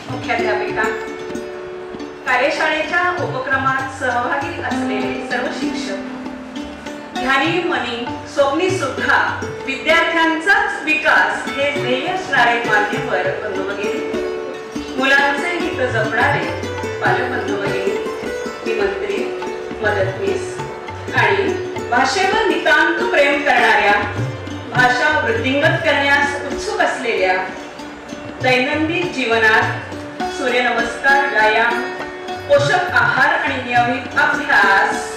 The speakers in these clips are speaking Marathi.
मुख्याध्यापिका, कार्यशाळेच्या उपक्रमात सहभागी असलेले सर्व शिक्षक, ध्यानी मनी स्वप्नी सुद्धा विद्यार्थ्यांचाच विकास हे ध्येय असणारे मान्यवर बंधू भगिनी, मुलांचे हित जपणारे पालक बंधू भगिनी, निमंत्रित, मदतनीस आणि भाषेवर नितांत प्रेम करणाऱ्या, भाषा वृद्धिंगत करण्यास उत्सुक असलेल्या, दैनंदिन जीवनात सूर्यनमस्कार, व्यायाम, पोषक आहार आणि नियमित अभ्यास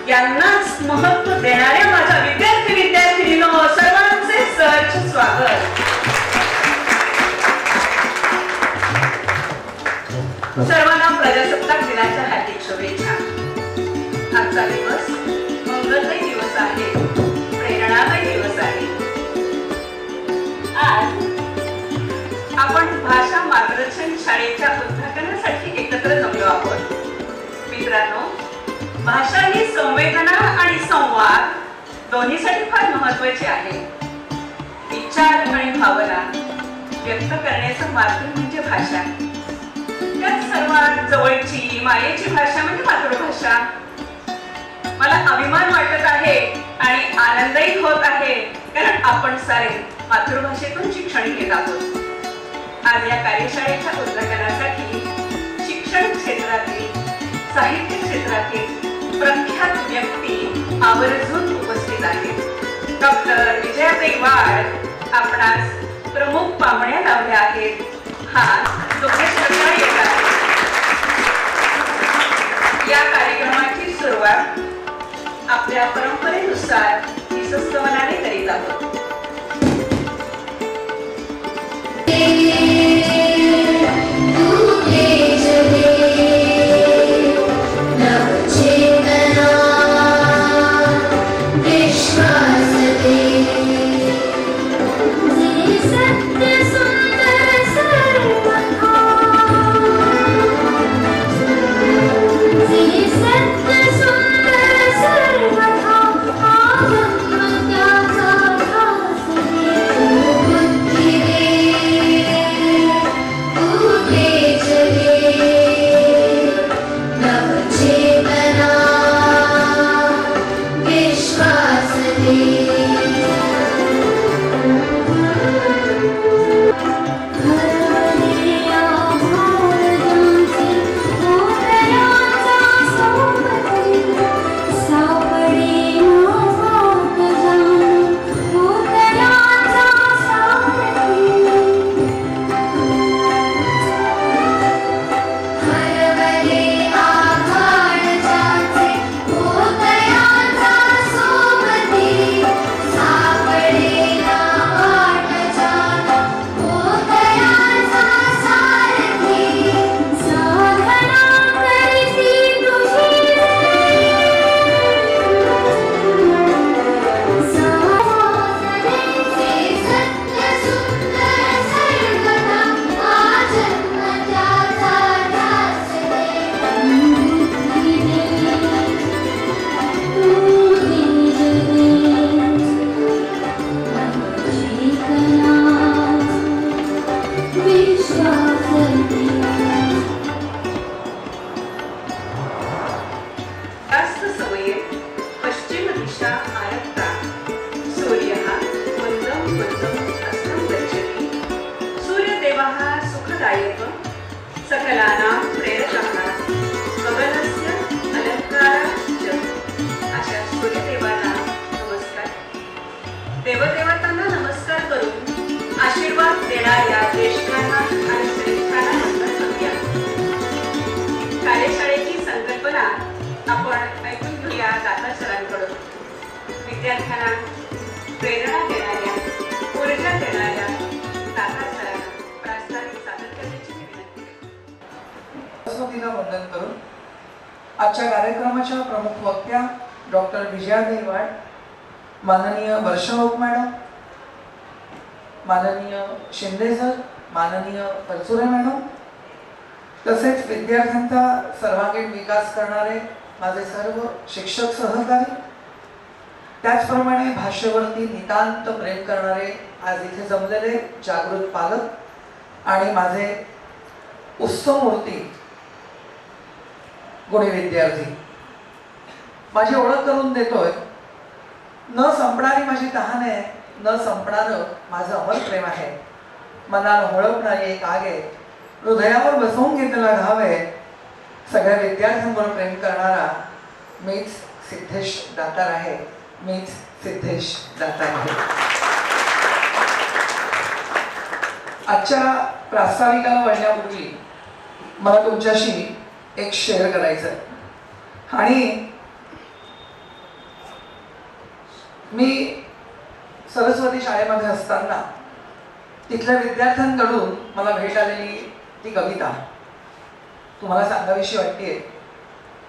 यांनाच महत्त्व देणाऱ्या माझ्या विद्यार्थिनींनो, सर्वांचे सहर्ष स्वागत. सर्वांना प्रजासत्ताक दिनाच्या हार्दिक शुभेच्छा. आजचा दिवस मंगलमय दिवस आहे, प्रेरणादायी दिवस आहे. आज आपण भाषा मार्गदर्शन शाळेच्या उद्घाटनासाठी एकत्र जमलो आहोत. मित्रांनो, भाषा ही संवेदना आणि संवाद दोन्हीसाठी फार महत्त्वाची आहे. विचार आणि भावना व्यक्त करण्याचा मार्ग म्हणजे भाषा. त्यात सर्वात जवळची मायेची भाषा म्हणजे मातृभाषा. मला अभिमान वाटत आहे आणि आनंदही होत आहे, कारण आपण सारे मातृभाषेतून शिक्षण घेत आहोत. आज या कार्यशाळेच्या उद्घाटनासाठी शिक्षण क्षेत्रातील, साहित्य क्षेत्रातील प्रख्यात व्यक्ती आवर्जून उपस्थित आहेत. डॉक्टर विजयाताई वाड आपणास प्रमुख पाहुण्या लावल्या आहेत. हा येत आहे. या कार्यक्रमाची सुरुवात आपल्या परंपरेनुसार विसस्तवनाने करीत आहोत. सकलानां प्रेरकः गगनस्य अलंकाराश्च. अशा सूर्यदेवाला नमस्कार. देवदेवतांना नमस्कार करून आशीर्वाद देणाऱ्या ज्येष्ठांना आणि श्रेष्ठांना नमस्कार करूया. कार्यशाळेची संकल्पना आपण ऐकून घेऊया दाता सरांकडून. विद्यार्थ्यांना प्रेरणा देणाऱ्या, ऊर्जा देणाऱ्या दाता सरांना प्रास्ताविक सादर करण्याची विनंती. सरस्वतीला वंदन करून आजच्या कार्यक्रमाच्या प्रमुख वक्त्या डॉक्टर विजयाताई वाड, माननीय वर्षा ओक मॅडम, माननीय शिंदे सर, माननीय परचुरे मॅडम, तसेच विद्यार्थ्यांचा सर्वांगीण विकास करणारे माझे सर्व शिक्षक सहकारी, त्याचप्रमाणे भाषेवरती नितांत प्रेम करणारे आज इथे जमलेले जागृत पालक आणि माझे उत्सवमूर्ती गुणी विद्यार्थी, माझी ओळख करून देतोय. न संपणारी माझी तहान आहे, न संपणारं माझं अमर प्रेम आहे. मनाला होळपणारी एक आग आहे, हृदयावर बसवून घेतलेला घाव आहे. सगळ्या विद्यार्थ्यांवर प्रेम करणारा मीच सिद्धेश दातार आहे, मीच सिद्धेश दातार आहे. आजच्या प्रास्ताविकाला वळण्यापूर्वी मला तुमच्याशी एक शेअर करायचं आहे. आणि मी सरस्वती शाळेमध्ये असताना तिथल्या विद्यार्थ्यांकडून मला भेट आलेली ती कविता तुम्हाला सांगावीशी वाटतेय.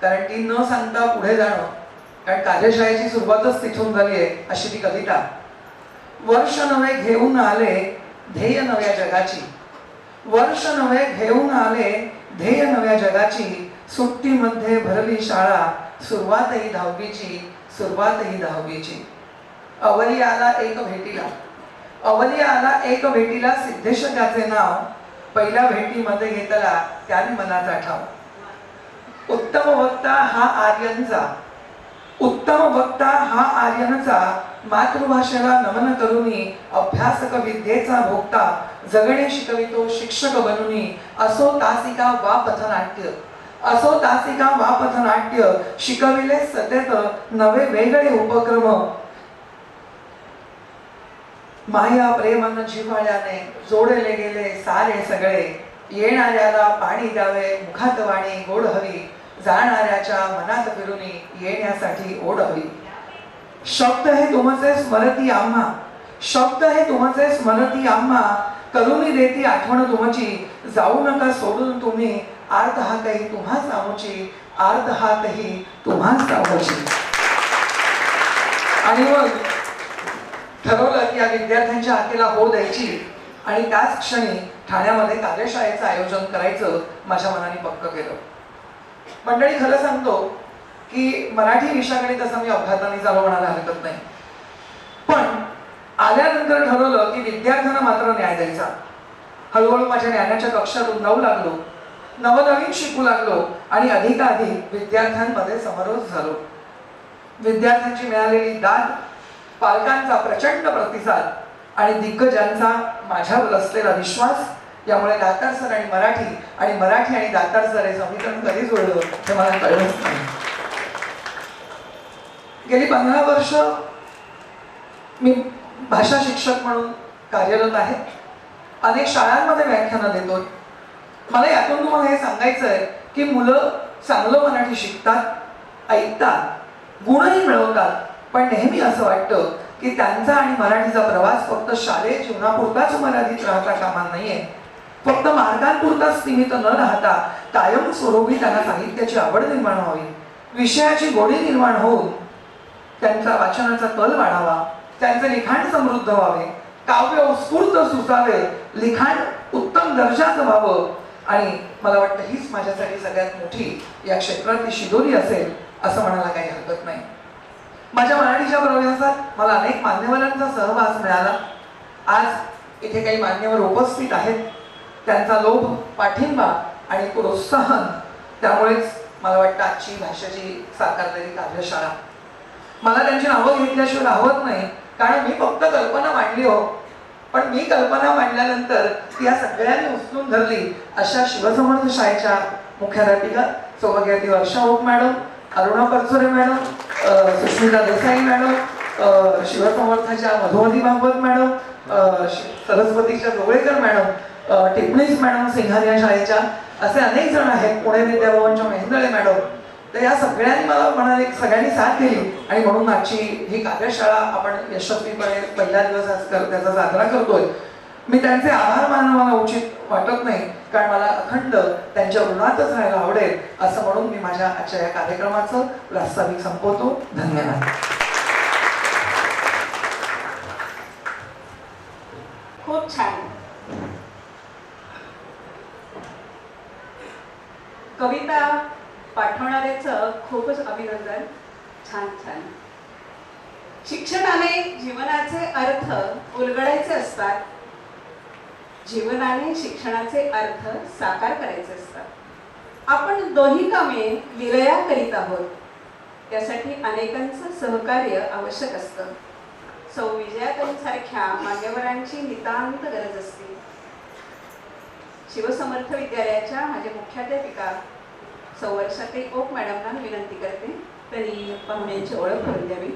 कारण ती न सांगता पुढे जाणं, कारण कार्यशाळेची सुरुवातच तिथून झाली आहे, अशी ती कविता. वर्ष नवे घेऊन आले ध्येय नव्या जगाची, वर्ष नवे घेऊन आले ध्येय नव्या जगाची. सुट्टीमध्ये भरली शाळा, सुरुवातही दहावीची, सुरुवातही दहावीची. अवली आला एक भेटीला, अवली आला एक भेटीला, सिद्धेश त्याचे नाव. पहिल्या भेटीमध्ये घेतला त्याने मनाचा ठाव. उत्तम वक्ता हा आर्यनचा, उत्तम वक्ता हा आर्यनचा. मातृभाषेला नमन करूनी, अभ्यासक विद्येचा भोगता. जगणे शिकवितो शिक्षक बनूनी, असो तासिका वा पथनाट्य, असो तासिका वा पथनाट्य. शिकविले सतत नवे वेगळे उपक्रम. माया प्रेमन जिव्हाळ्याने जोडले गेले सारे सगळे. येणाऱ्याला पाणी द्यावे मुखात वाणी गोड हवी, जाणाऱ्याच्या मनात फिरूनी येण्यासाठी ओढ हवी. शब्द हे तुमचे स्मरती आम्हा, शब्द हे तुमचे स्मरती आम्हा. करूनी देती आठवण तुमची, जाऊ नका सोडून तुम्ही. आर्त हातही तुम्हाच आमची, आर्त हातही तुम्हाच आमची. आणि मग ठरवलं की या विद्यार्थ्यांच्या हाकेला हो द्यायची आणि त्याच क्षणी ठाण्यामध्ये कार्यशाळेचं आयोजन करायचं माझ्या मनाने पक्क केलं. मंडळी, खरं सांगतो की मराठी विषयाकडे तसं मी अपघाताने चालू म्हणायला हरकत नाही, पण आल्यानंतर ठरवलं की विद्यार्थ्यांना मात्र न्याय द्यायचा. हळूहळू माझ्या ज्ञानाच्या कक्षात उन्नवू लागलो, नवनवीन शिकू लागलो आणि अधिकाधिक विद्यार्थ्यांमध्ये समरस झालो. विद्यार्थ्यांची मिळालेली दाद, पालकांचा प्रचंड प्रतिसाद आणि दिग्गजांचा माझ्यावर असलेला विश्वास यामुळे दातार सर आणि मराठी आणि दातार सर हे समीकरण कधी जुळलं हे मला कळलंच नाही. गेली 15 वर्ष मी भाषा शिक्षक म्हणून कार्यरत आहे. अनेक शाळांमध्ये व्याख्यानं देतो. मला यातून तुम्हाला हे सांगायचं आहे की मुलं चांगलं मराठी शिकतात, ऐकतात, गुणही मिळवतात, पण नेहमी असं वाटतं की त्यांचा आणि मराठीचा प्रवास फक्त शालेय जीवनापुरताच मर्यादित राहता कामा नाहीये. फक्त मार्गांपुरताच सीमित न राहता कायमस्वरूपी त्यांना साहित्याची आवड निर्माण व्हावी, विषयाची गोडी निर्माण होऊन त्यांचा वाचनाचा कल वाढावा, त्यांचे लिखाण समृद्ध व्हावे, काव्य उत्स्फूर्त सुचावे, लिखाण उत्तम दर्जाचं व्हावं. आणि मला वाटतं हीच माझ्यासाठी सगळ्यात मोठी या क्षेत्रातली शिदोरी असेल असं म्हणायला काही हरकत नाही. माझ्या मराठीच्या प्रवासात मला अनेक मान्यवरांचा सहवास मिळाला. आज इथे काही मान्यवर उपस्थित आहेत. त्यांचा लोभ, पाठिंबा आणि प्रोत्साहन, त्यामुळेच मला वाटतं आजची भाषेची साकारलेली कार्यशाळा. मला त्यांची नावं घेतल्याशिवाय राहत नाही, कारण मी फक्त कल्पना मांडली हो, पण मी कल्पना मांडल्यानंतर ती या सगळ्यांनी उचलून धरली. अशा शिवसमर्थ शाळेच्या मुख्याध्यापिका सौभाग्यवती Varsha Oak madam, Aruna Parchure madam, Sushmita Desai madam, शिवसमर्थाच्या मधुमती भागवत मॅडम, सरस्वतीच्या जोगळेकर मॅडम, टिपणीस मॅडम सिंघानिया शाळेच्या, असे अनेक जण आहेत. पुणे विद्याभवनच्या मेहंदळे मॅडम. तर या सगळ्यांनी मला म्हणाले, सगळ्यांनी साथ दिली आणि म्हणून आजची ही कार्यशाळा आपण यशस्वीपणे पहिला दिवस आज त्याचा साजरा करतोय. मी त्यांचे आभार मानणं मला उचित वाटत नाही, कारण मला अखंड त्यांच्या ऋणातच राहायला आवडेल. असं म्हणून मी माझ्या आजच्या या कार्यक्रमाचं प्रास्ताविक संपवतो. धन्यवाद. खूप छान. कविता पाठवणाऱ्याचं खूपच अभिनंदन. छान छान. शिक्षणाने जीवनाचे अर्थ उलगडायचे असतात. जीवनाने शिक्षणाचे अर्थ साकार करायचे असतात। आपण दोन्ही कामे विरया करीत आहोत, त्यासाठी अनेकांचं सहकार्य आवश्यक असतं। सौ विजयाताईंसारख्या मान्यवरांची नितांत गरज असते। शिवसमर्थ विद्यालयाच्या माझ्या मुख्याध्यापिका सौ वर्षाताई ओक मॅडमना विनंती करते त्यांनी पाहुण्यांची ओळख करून द्यावी।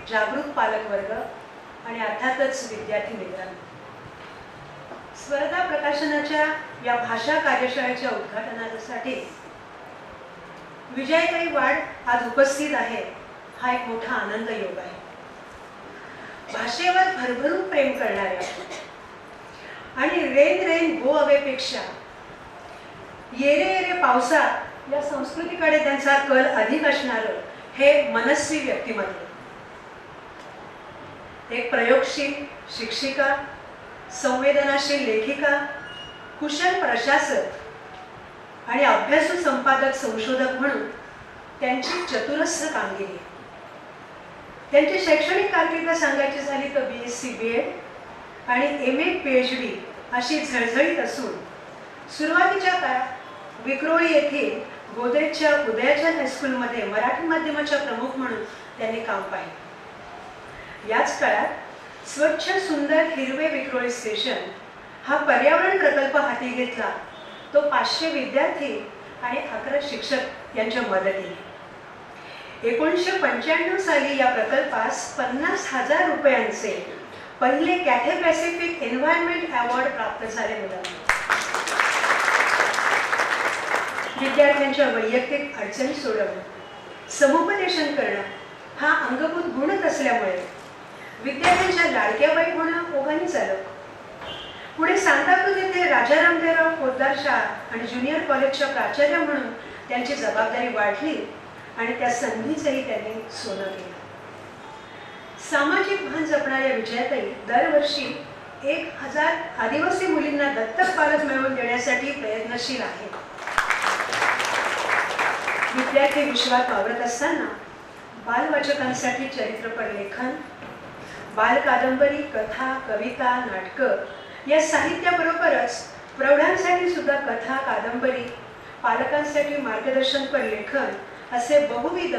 जागृत पालक वर्ग आणि अर्थातच विद्यार्थी मित्रांनो, स्पर्धा प्रकाशनाच्या या भाषा कार्यशाळेच्या उद्घाटनासाठी विजयाताई वाड आज उपस्थित आहे, हा एक मोठा आनंद योग आहे। भाषेवर भरभरून प्रेम करणाऱ्या आणि रेन रेन गो अवे पेक्षा येरे येरे पावसात या संस्कृतीकडे त्यांचा कल अधिक असणारं हे मनस्वी व्यक्तिमत्व। एक प्रयोगशील शिक्षिका, संवेदनाशील लेखिका, कुशल प्रशासक आणि अभ्यासू संपादक संशोधक म्हणून त्यांची चतुरस्र कामगिरी। त्यांची शैक्षणिक कारकीर्द सांगायची झाली तर BSc BEd आणि MA PhD अशी झळझळीत असून सुरुवातीच्या काळात विक्रोळी येथील गोदरेजच्या उदयाचंद हायस्कूलमध्ये मराठी माध्यमाच्या प्रमुख म्हणून त्यांनी काम पाहिले। याच काळात स्वच्छ सुंदर हिरवे विक्रोळी स्टेशन हा पर्यावरण प्रकल्प हाती घेतला, तो 500 विद्यार्थी आणि 11 शिक्षक यांच्या मदतीने। 1995 साली या प्रकल्पास 50,000 रुपयांचे पहिले कॅथे पॅसिफिक एन्व्हायरमेंट अवॉर्ड प्राप्त झाले मुलांना। विद्यार्थ्यांच्या वैयक्तिक अडचणी सोडवणं, समुपदेशन करणं हा अंगभूत गुणच असल्यामुळे विद्यार्थ्यांच्या लाडक्या बाई होणं ओघाने झालं। पुढे सांताक्रूज येथे राजा रामदेवराव पोद्दार शाळा आणि ज्युनियर कॉलेजच्या प्राचार्य म्हणून त्यांची जबाबदारी वाढली आणि त्या संधीचंही त्यांनी सोनं केलं। सामाजिक भान जपणाऱ्या विजयाताई दरवर्षी 1000 आदिवासी मुलींना दत्तक पालक मिळवून देण्यासाठी प्रयत्नशील आहेत। विद्यार्थी विश्वात वावरत असताना बालवाचकांसाठी चरित्रपट लेखन, बाल कादंबरी, कथा, कविता, नाटकं या साहित्याबरोबरच प्रौढांसाठी सुद्धा कथा, कादंबरी, पालकांसाठी मार्गदर्शनपर लेखन असे बहुविध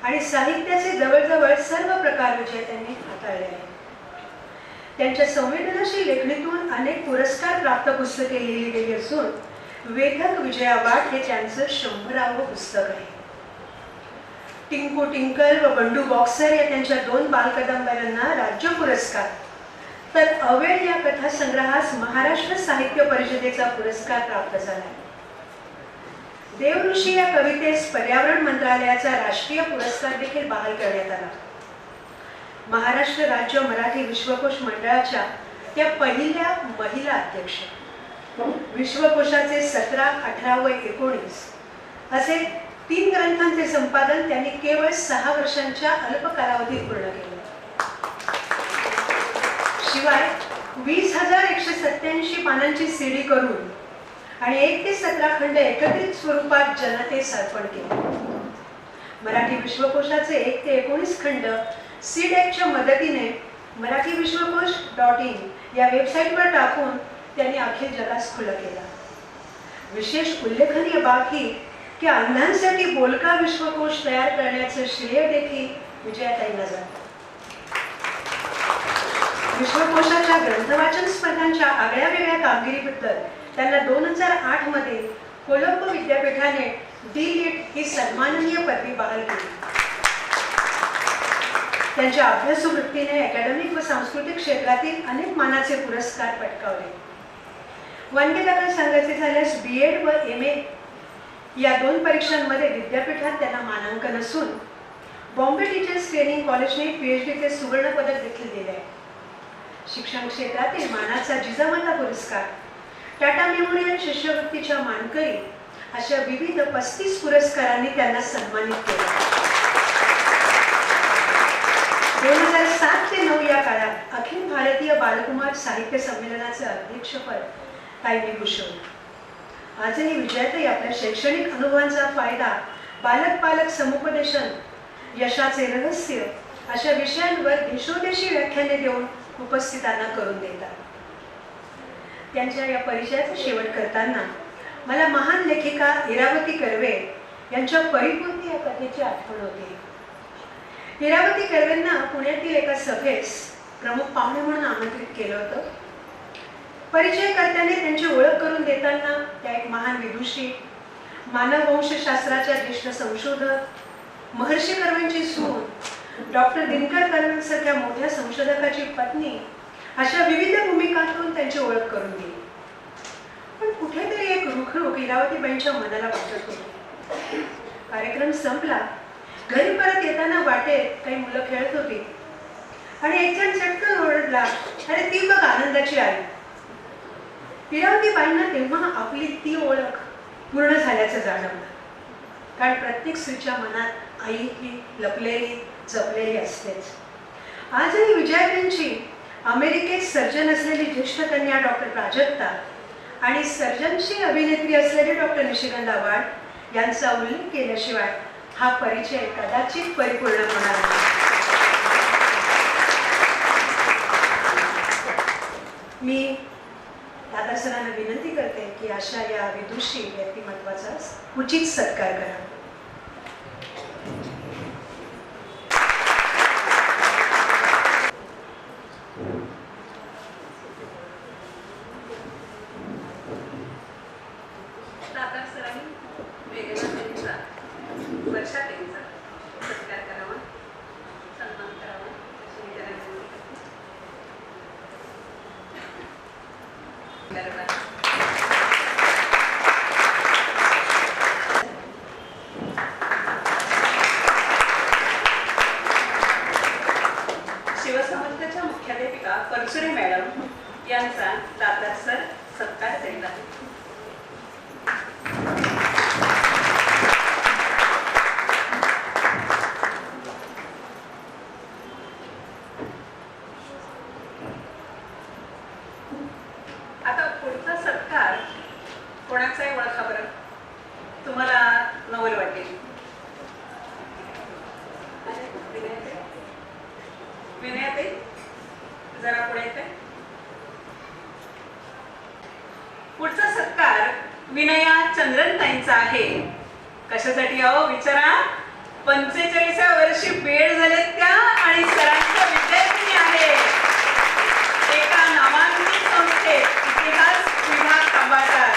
आणि साहित्याचे जवळजवळ सर्व प्रकार विजयाताईंनी हाताळले आहेत। त्यांच्या संवेदनशील लेखणीतून अनेक पुरस्कार प्राप्त पुस्तके लिहिली गेली असून वेधक विजया वाट हे त्यांचं 100वे पुस्तक आहे। टिंकू टिंकल व बंडू बॉक्सर या त्यांच्या 2 बालकादंबऱ्यांना राज्य पुरस्कार, तर अवेळ या कथासंग्रहास महाराष्ट्र साहित्य परिषदेचा पुरस्कार प्राप्त झाला। देवऋषी या कवितेस पर्यावरण मंत्रालयाचा राष्ट्रीय पुरस्कार देखील बहाल करण्यात आला। महाराष्ट्र राज्य मराठी विश्वकोश मंडळाच्या त्या पहिल्या महिला अध्यक्ष। विश्वकोशाचे 17, 18 व 19 असे 3 ग्रंथांचे संपादन त्यांनी केवळ 6 वर्षांच्या अल्प कालावधीत पूर्ण केले। शिवाय 20,187 पानांची CD करून आणि 1 ते 17 खंड एकत्रित स्वरूपात जनतेस अर्पण केले। मराठी विश्वकोशाचे 1 ते 19 खंड CDECच्या मदतीने मराठी विश्वकोश.in या वेबसाईटवर टाकून त्यांनी अखेर जगास खुलं केलं। विशेष उल्लेखनीय बाब ही की अंधांसाठी बोलका विश्वकोश तयार करण्याचे श्रेय देखील विजयाताईंना जाते। विश्वकोशाच्या ग्रंथवाचन स्पर्धांच्या आगळ्या वेगळ्या कामगिरीबद्दल त्यांना 2008 मध्ये कोलंबो विद्यापीठाने D.Litt ही सन्माननीय पदवी बहाल केली। त्यांच्या अभ्यासू वृत्तीने अकॅडमिक व सांस्कृतिक क्षेत्रातील अनेक मानाचे पुरस्कार पटकावले। वानगेदाखल सांगायचे झाल्यास BEd व MA या 2 परीक्षांमध्ये विद्यापीठात त्यांना मानांकन असून बॉम्बे टीचर्स ट्रेनिंग कॉलेजने PhD चे सुवर्ण पदक देखील दिले आहे। शिक्षण क्षेत्रातील मानाचा जिजामाता पुरस्कार, टाटा मेमोरियल शिष्यवृत्तीच्या मानकरी अशा विविध 35 पुरस्कारांनी त्यांना सन्मानित केले। 2007 ते 9 या काळात अखिल भारतीय बालकुमार साहित्य संमेलनाचे अध्यक्षपद ताईंनी भूषवले। आजही विजयाताई आपल्या शैक्षणिक अनुभवांचा फायदा बालक पालक समुपदेशन, यशाचे रहस्य अशा विषयांवर देशोदेशी व्याख्याने देऊन उपस्थितांना करून देतात। त्यांच्या या परिचयाचा शेवट करताना मला महान लेखिका इरावती कर्वे यांच्या परिपूर्ती या कथेची आठवण होती. इरावती कर्वेंना पुण्यातील एका सभेस प्रमुख पाहुणे म्हणून आमंत्रित केलं होतं. परिचयकर्त्याने त्यांची ओळख करून देताना त्या एक महान विदुषी, मानववंशशास्त्राच्या ज्येष्ठ संशोधक, महर्षी कर्वेंची सून, डॉक्टर दिनकर कर्वेंसारख्या मोठ्या संशोधकाची पत्नी अशा विविध भूमिकांतून त्यांची ओळख करून दिली. पण कुठेतरी एक रुखरुख इरावतीबाईंच्या मनाला वाटत होती. कार्यक्रम संपला. घरी परत येताना वाटेत काही मुलं खेळत होती आणि एक जण चटकन ओरडला, अरे ती बघ आनंदाची आई. इरावतीबाईंना तेव्हा आपली ती ओळख पूर्ण झाल्याचं जाणवलं. कारण प्रत्येक स्त्रीच्या मनात आई ही लपलेली जपलेली असतेच. आजही विजयाबाईंची अमेरिकेत सर्जन असलेली ज्येष्ठ कन्या डॉक्टर प्राजक्ता आणि सर्जनशील अभिनेत्री असलेली डॉक्टर निशिगंधा वाड यांचा उल्लेख केल्याशिवाय हा परिचय कदाचित परिपूर्ण होणार नाही. मी दादा सरांना विनंती करते की अशा या विदुषी व्यक्तिमत्वाचा उचित सत्कार करा. दादा सरांनी वेगळा वर्षा त्यांचा सत्कार करावा, सन्मान करावा अशी मी त्याला विनंती करते. शिवसमाजाच्या मुख्याध्यापिका परचुरे मॅडम यांचा दादा सर सत्कार करीत आहेत. आता पुढचा सत्कार कोणाचा आहे ओळखा बरं, तुम्हाला नवल वाटेल. विनयाताई जरा पुढे येते. पुढचा सत्कार विनया चंद्रनताईंचा आहे. कशासाठी अहो विचारा. 45व्या वर्षी बेड झालेत त्या आणि सरांच्या विद्यार्थी आहे. एका नामांकित संस्थेत इतिहास विभाग सांभाळतात.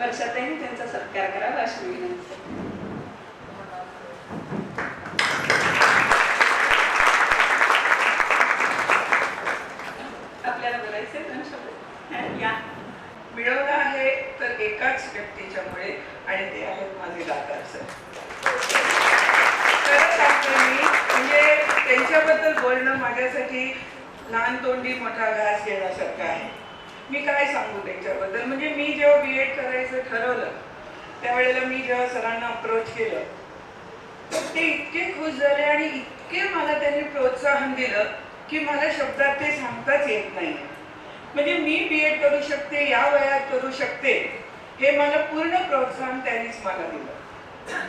वर्षाताईंनी त्यांचा सत्कार करावा अशी विनंती. आपल्याला बोलायचे दोन शब्द या. मिळवलं आहे तर एकाच व्यक्तीच्यामुळे आणि ते आहेत माझे दादा सर. खरं सांगते मी, म्हणजे त्यांच्याबद्दल बोलणं माझ्यासाठी लहान तोंडी मोठा घास घेण्यासारखं आहे. मी काय सांगू त्यांच्याबद्दल. म्हणजे मी जेव्हा B.Ed करायचं ठरवलं त्यावेळेला मी जेव्हा सरांना अप्रोच केलं तर ते इतके खुश झाले आणि इतके मला त्यांनी प्रोत्साहन दिलं की मला शब्दात ते सांगताच येत नाही. म्हणजे मी B.Ed करू शकते, या वयात करू शकते, हे मला पूर्ण प्रोत्साहन त्यांनीच मला दिलं.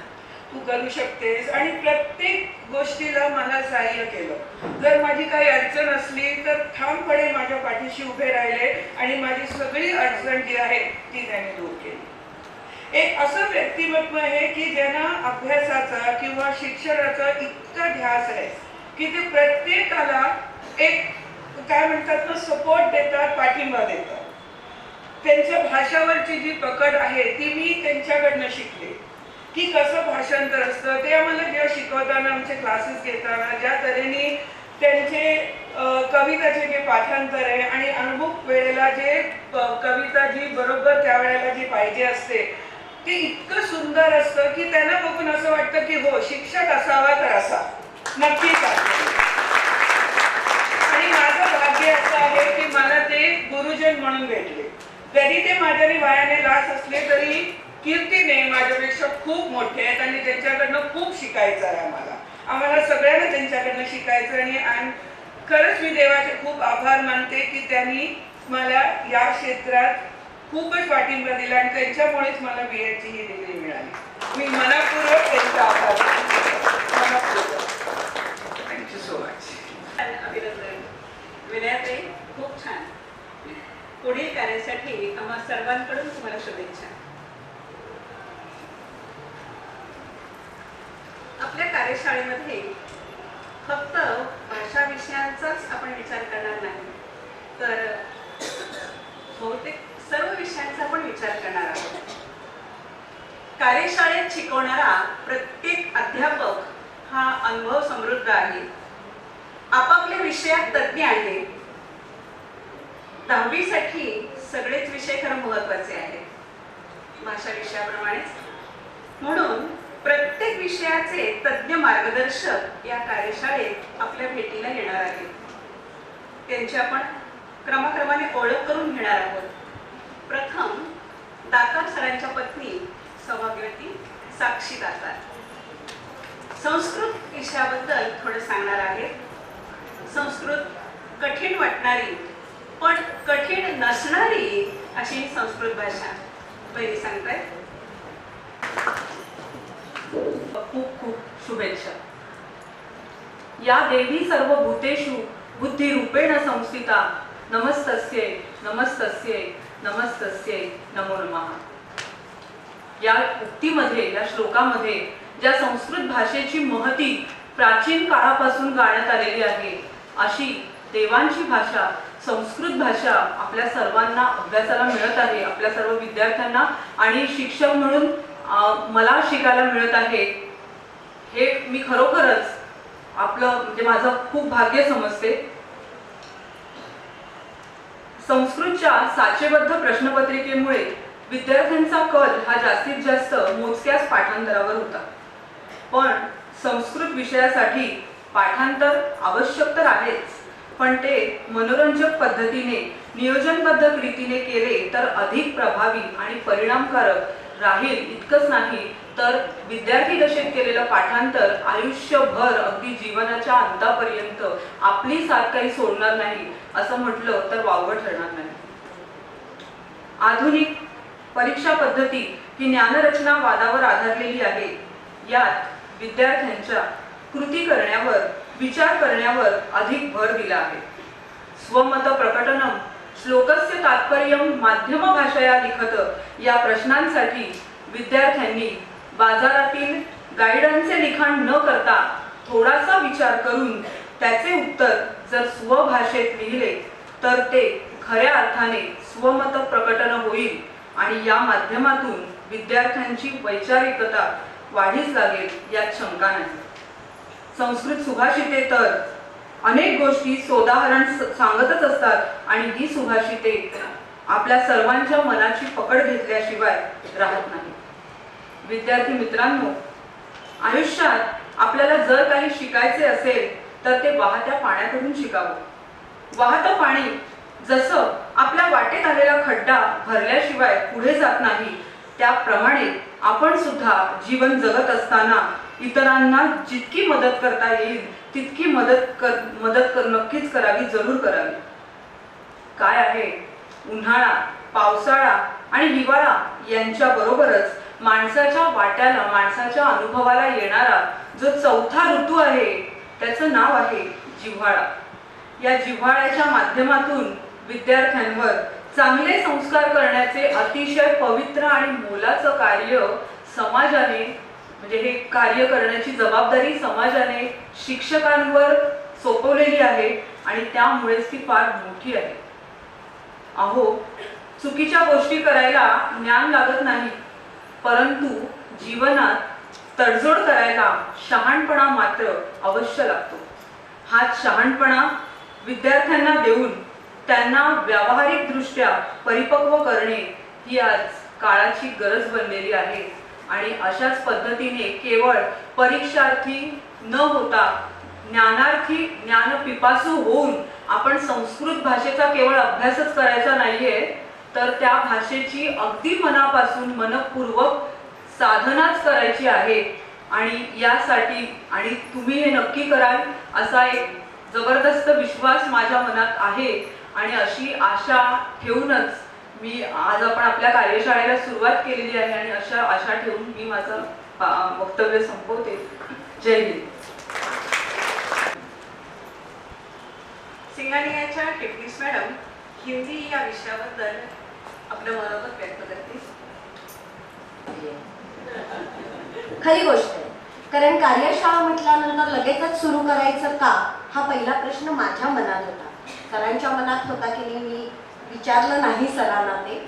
तू करू शकतेस. आणि प्रत्येक गोष्टीला मला सहाय्य केलं. जर माझी काही अडचण असली तर ठामपणे माझ्या पाठीशी उभे राहिले आणि माझी सगळी अडचण जी आहे ती त्यांनी दूर केली. एक असं व्यक्तिमत्व आहे की ज्यांना अभ्यासाचा किंवा शिक्षणाचा इतका ध्यास आहे की ते प्रत्येकाला एक काय म्हणतात ना सपोर्ट देतात, पाठिंबा देतात. त्यांच्या भाषावरची जी पकड आहे ती मी त्यांच्याकडनं शिकले की कसं भाषांतर असतं. ते आम्हाला जेव्हा शिकवताना, आमचे क्लासेस घेताना ज्या तऱ्हेने त्यांचे कविताचे जे पाठांतर आहे आणि अमुक वेळेला जे कविता जी बरोबर त्यावेळेला जी पाहिजे असते ते इतकं सुंदर असतं की त्यांना बघून असं वाटतं की हो शिक्षक असावा तर असा नक्कीच आहे. आणि माझं भाग्य असं आहे की मला ते गुरुजन म्हणून भेटले. जरी ते माझ्याने वयाने लास असले तरी कीर्तीने माझ्यापेक्षा खूप मोठे आहेत आणि त्यांच्याकडनं खूप शिकायचं आहे. आम्हाला सगळ्यांना त्यांच्याकडनं शिकायचं. आणि खरंच मी देवाचे खूप आभार मानते की त्यांनी मला या क्षेत्रात खूपच पाठिंबा दिला आणि त्यांच्यामुळेच मला B.Ed ची ही डिग्री मिळाली. मी मनापूर्वक त्यांचा आभार मानते. Thank you so much. अभिनंदन. पुढील कार्यासाठी आम्हा सर्वांकडून तुम्हाला शुभेच्छा. आपल्या कार्यशाळेमध्ये फक्त भाषा विषयांचाच आपण विचार करणार नाही, तर बहुतेक सर्व विषयांचा आपण विचार करणार आहोत. कार्यशाळेत शिकवणारा प्रत्येक अध्यापक हा अनुभव समृद्ध आहे, आपापल्या विषयात तज्ज्ञ आहे. 10वी साठी सगळेच विषय खरं महत्त्वाचे आहेत भाषा विषयाप्रमाणेच. म्हणून प्रत्येक विषयाचे तज्ज्ञ मार्गदर्शक या कार्यशाळेत आपल्या भेटीला येणार आहेत. त्यांची आपण क्रमाक्रमाने ओळख करून घेणार आहोत. प्रथम दातार सरांच्या पत्नी सौभाग्यवती साक्षी दातार संस्कृत विषयाबद्दल थोडं सांगणार आहेत. संस्कृत कठीण वाटणारी पण कठीण नसणारी अशी संस्कृत भाषा पहिली सांगतायत. खूप खूप शुभेच्छा. या देवी सर्व भूतेषु बुद्धी रूपेण संस्थिता नमस्तस्यै नमस्तस्यै नमस्तस्यै नमो नमः. या उक्तीमध्ये, या श्लोकामध्ये ज्या संस्कृत भाषेची महती प्राचीन काळापासून गाण्यात आलेली आहे, अशी देवांची भाषा संस्कृत भाषा आपल्या सर्वांना अभ्यासाला मिळत आहे, आपल्या सर्व विद्यार्थ्यांना आणि शिक्षक म्हणून मला शिकायला मिळत आहे. हे मी खरोखरच आपलं म्हणजे माझं खूप भाग्य समजते. संस्कृतच्या साचेबद्ध प्रश्नपत्रिकेमुळे विद्यार्थ्यांचा कल हा जास्तीत जास्त मोजक्याच पाठांतरावर होता. पण संस्कृत विषयासाठी पाठांतर आवश्यक तर आहेच, पण ते मनोरंजक पद्धतीने नियोजनबद्ध रीतीने केले तर अधिक प्रभावी आणि परिणामकारक राहील. इतकंच नाही तर विद्यार्थी दशेत केलेलं पाठांतर आयुष्यभर अगदी जीवनाच्या अंतापर्यंत आपली साथ काही सोडणार नाही असं म्हटलं तर वावगं ठरणार नाही. आधुनिक परीक्षा पद्धती ही ज्ञानरचना वादावर आधारलेली आहे. यात विद्यार्थ्यांच्या कृती करण्यावर, विचार करण्यावर अधिक भर दिला आहे. स्वमत प्रकटनम श्लोकस्य तात्पर्यम माध्यम भाषया लिखत या प्रश्नांसाठी विद्यार्थ्यांनी बाजारातील गाईडांचे लिखाण न करता थोडासा विचार करून त्याचे उत्तर जर स्वभाषेत लिहिले तर ते खऱ्या अर्थाने स्वमत प्रकटन होईल आणि या माध्यमातून विद्यार्थ्यांची वैचारिकता वाढीस लागेल यात शंका नाही. संस्कृत सुभाषिते तर अनेक गोष्टी सोदाहरण सांगतच असतात आणि ही सुभाषिते आपल्या सर्वांच्या मनाची पकड घेतल्याशिवाय राहत नाही. विद्यार्थी मित्रांनो, आयुष्यात आपल्याला जर काही शिकायचे असेल तर ते वाहत्या पाण्याकडून शिकावं. वाहतं पाणी जसं आपल्या वाटेत आलेला खड्डा भरल्याशिवाय पुढे जात नाही, त्याप्रमाणे आपण सुद्धा जीवन जगत असताना इतरांना जितकी मदत करता येईल तितकी मदत नक्कीच करावी, जरूर करावी. काय आहे, उन्हाळा, पावसाळा आणि हिवाळा यांच्या बरोबरच माणसाच्या वाट्याला, माणसाच्या अनुभवाला येणारा जो चौथा ऋतू आहे त्याचं नाव आहे जिव्हाळा. या जिव्हाळ्याच्या माध्यमातून विद्यार्थ्यांवर चांगले संस्कार करण्याचे अतिशय पवित्र आणि मोलाचं कार्य समाजाने, म्हणजे हे कार्य करण्याची जबाबदारी समाजाने शिक्षकांवर सोपवलेली आहे आणि त्यामुळेच ती फार मोठी आहे. अहो, चुकीच्या गोष्टी करायला ज्ञान लागत नाही, परंतु जीवनात तडजोड करायला शहाणपणा मात्र अवश्य लागतो. हाच शहाणपणा विद्यार्थ्यांना देऊन त्यांना व्यावहारिकदृष्ट्या परिपक्व करणे ही आज काळाची गरज बनलेली आहे. आणि अशाच पद्धतीने केवळ परीक्षार्थी न होता ज्ञानार्थी, ज्ञानपिपासू होऊन आपण संस्कृत भाषेचा केवळ अभ्यासच करायचा नाहीये, तर त्या भाषेची अगदी मनापासून मनपूर्वक साधनाच करायची आहे. आणि यासाठी, आणि तुम्ही हे नक्की कराल असा एक जबरदस्त विश्वास माझ्या मनात आहे आणि अशी आशा ठेवूनच मी आज आपण आपल्या कार्यशाळेला सुरुवात केलेली आहे आणि अशा आशा ठेवून मी माझं वक्तव्य संपवते. जय हिंद. सिंगानियाच्या टिपणीस मॅडम हिंदी या विषयाबद्दल आपलं मनोगत व्यक्त करते. खरी गोष्ट आहे. कारण कार्यशाळा म्हटल्यानंतर लगेचच सुरू करायचं का, हा पहिला प्रश्न माझ्या मनात होता. सरांच्या मनात होता की नाही मी विचारलं नाही सरांना ते.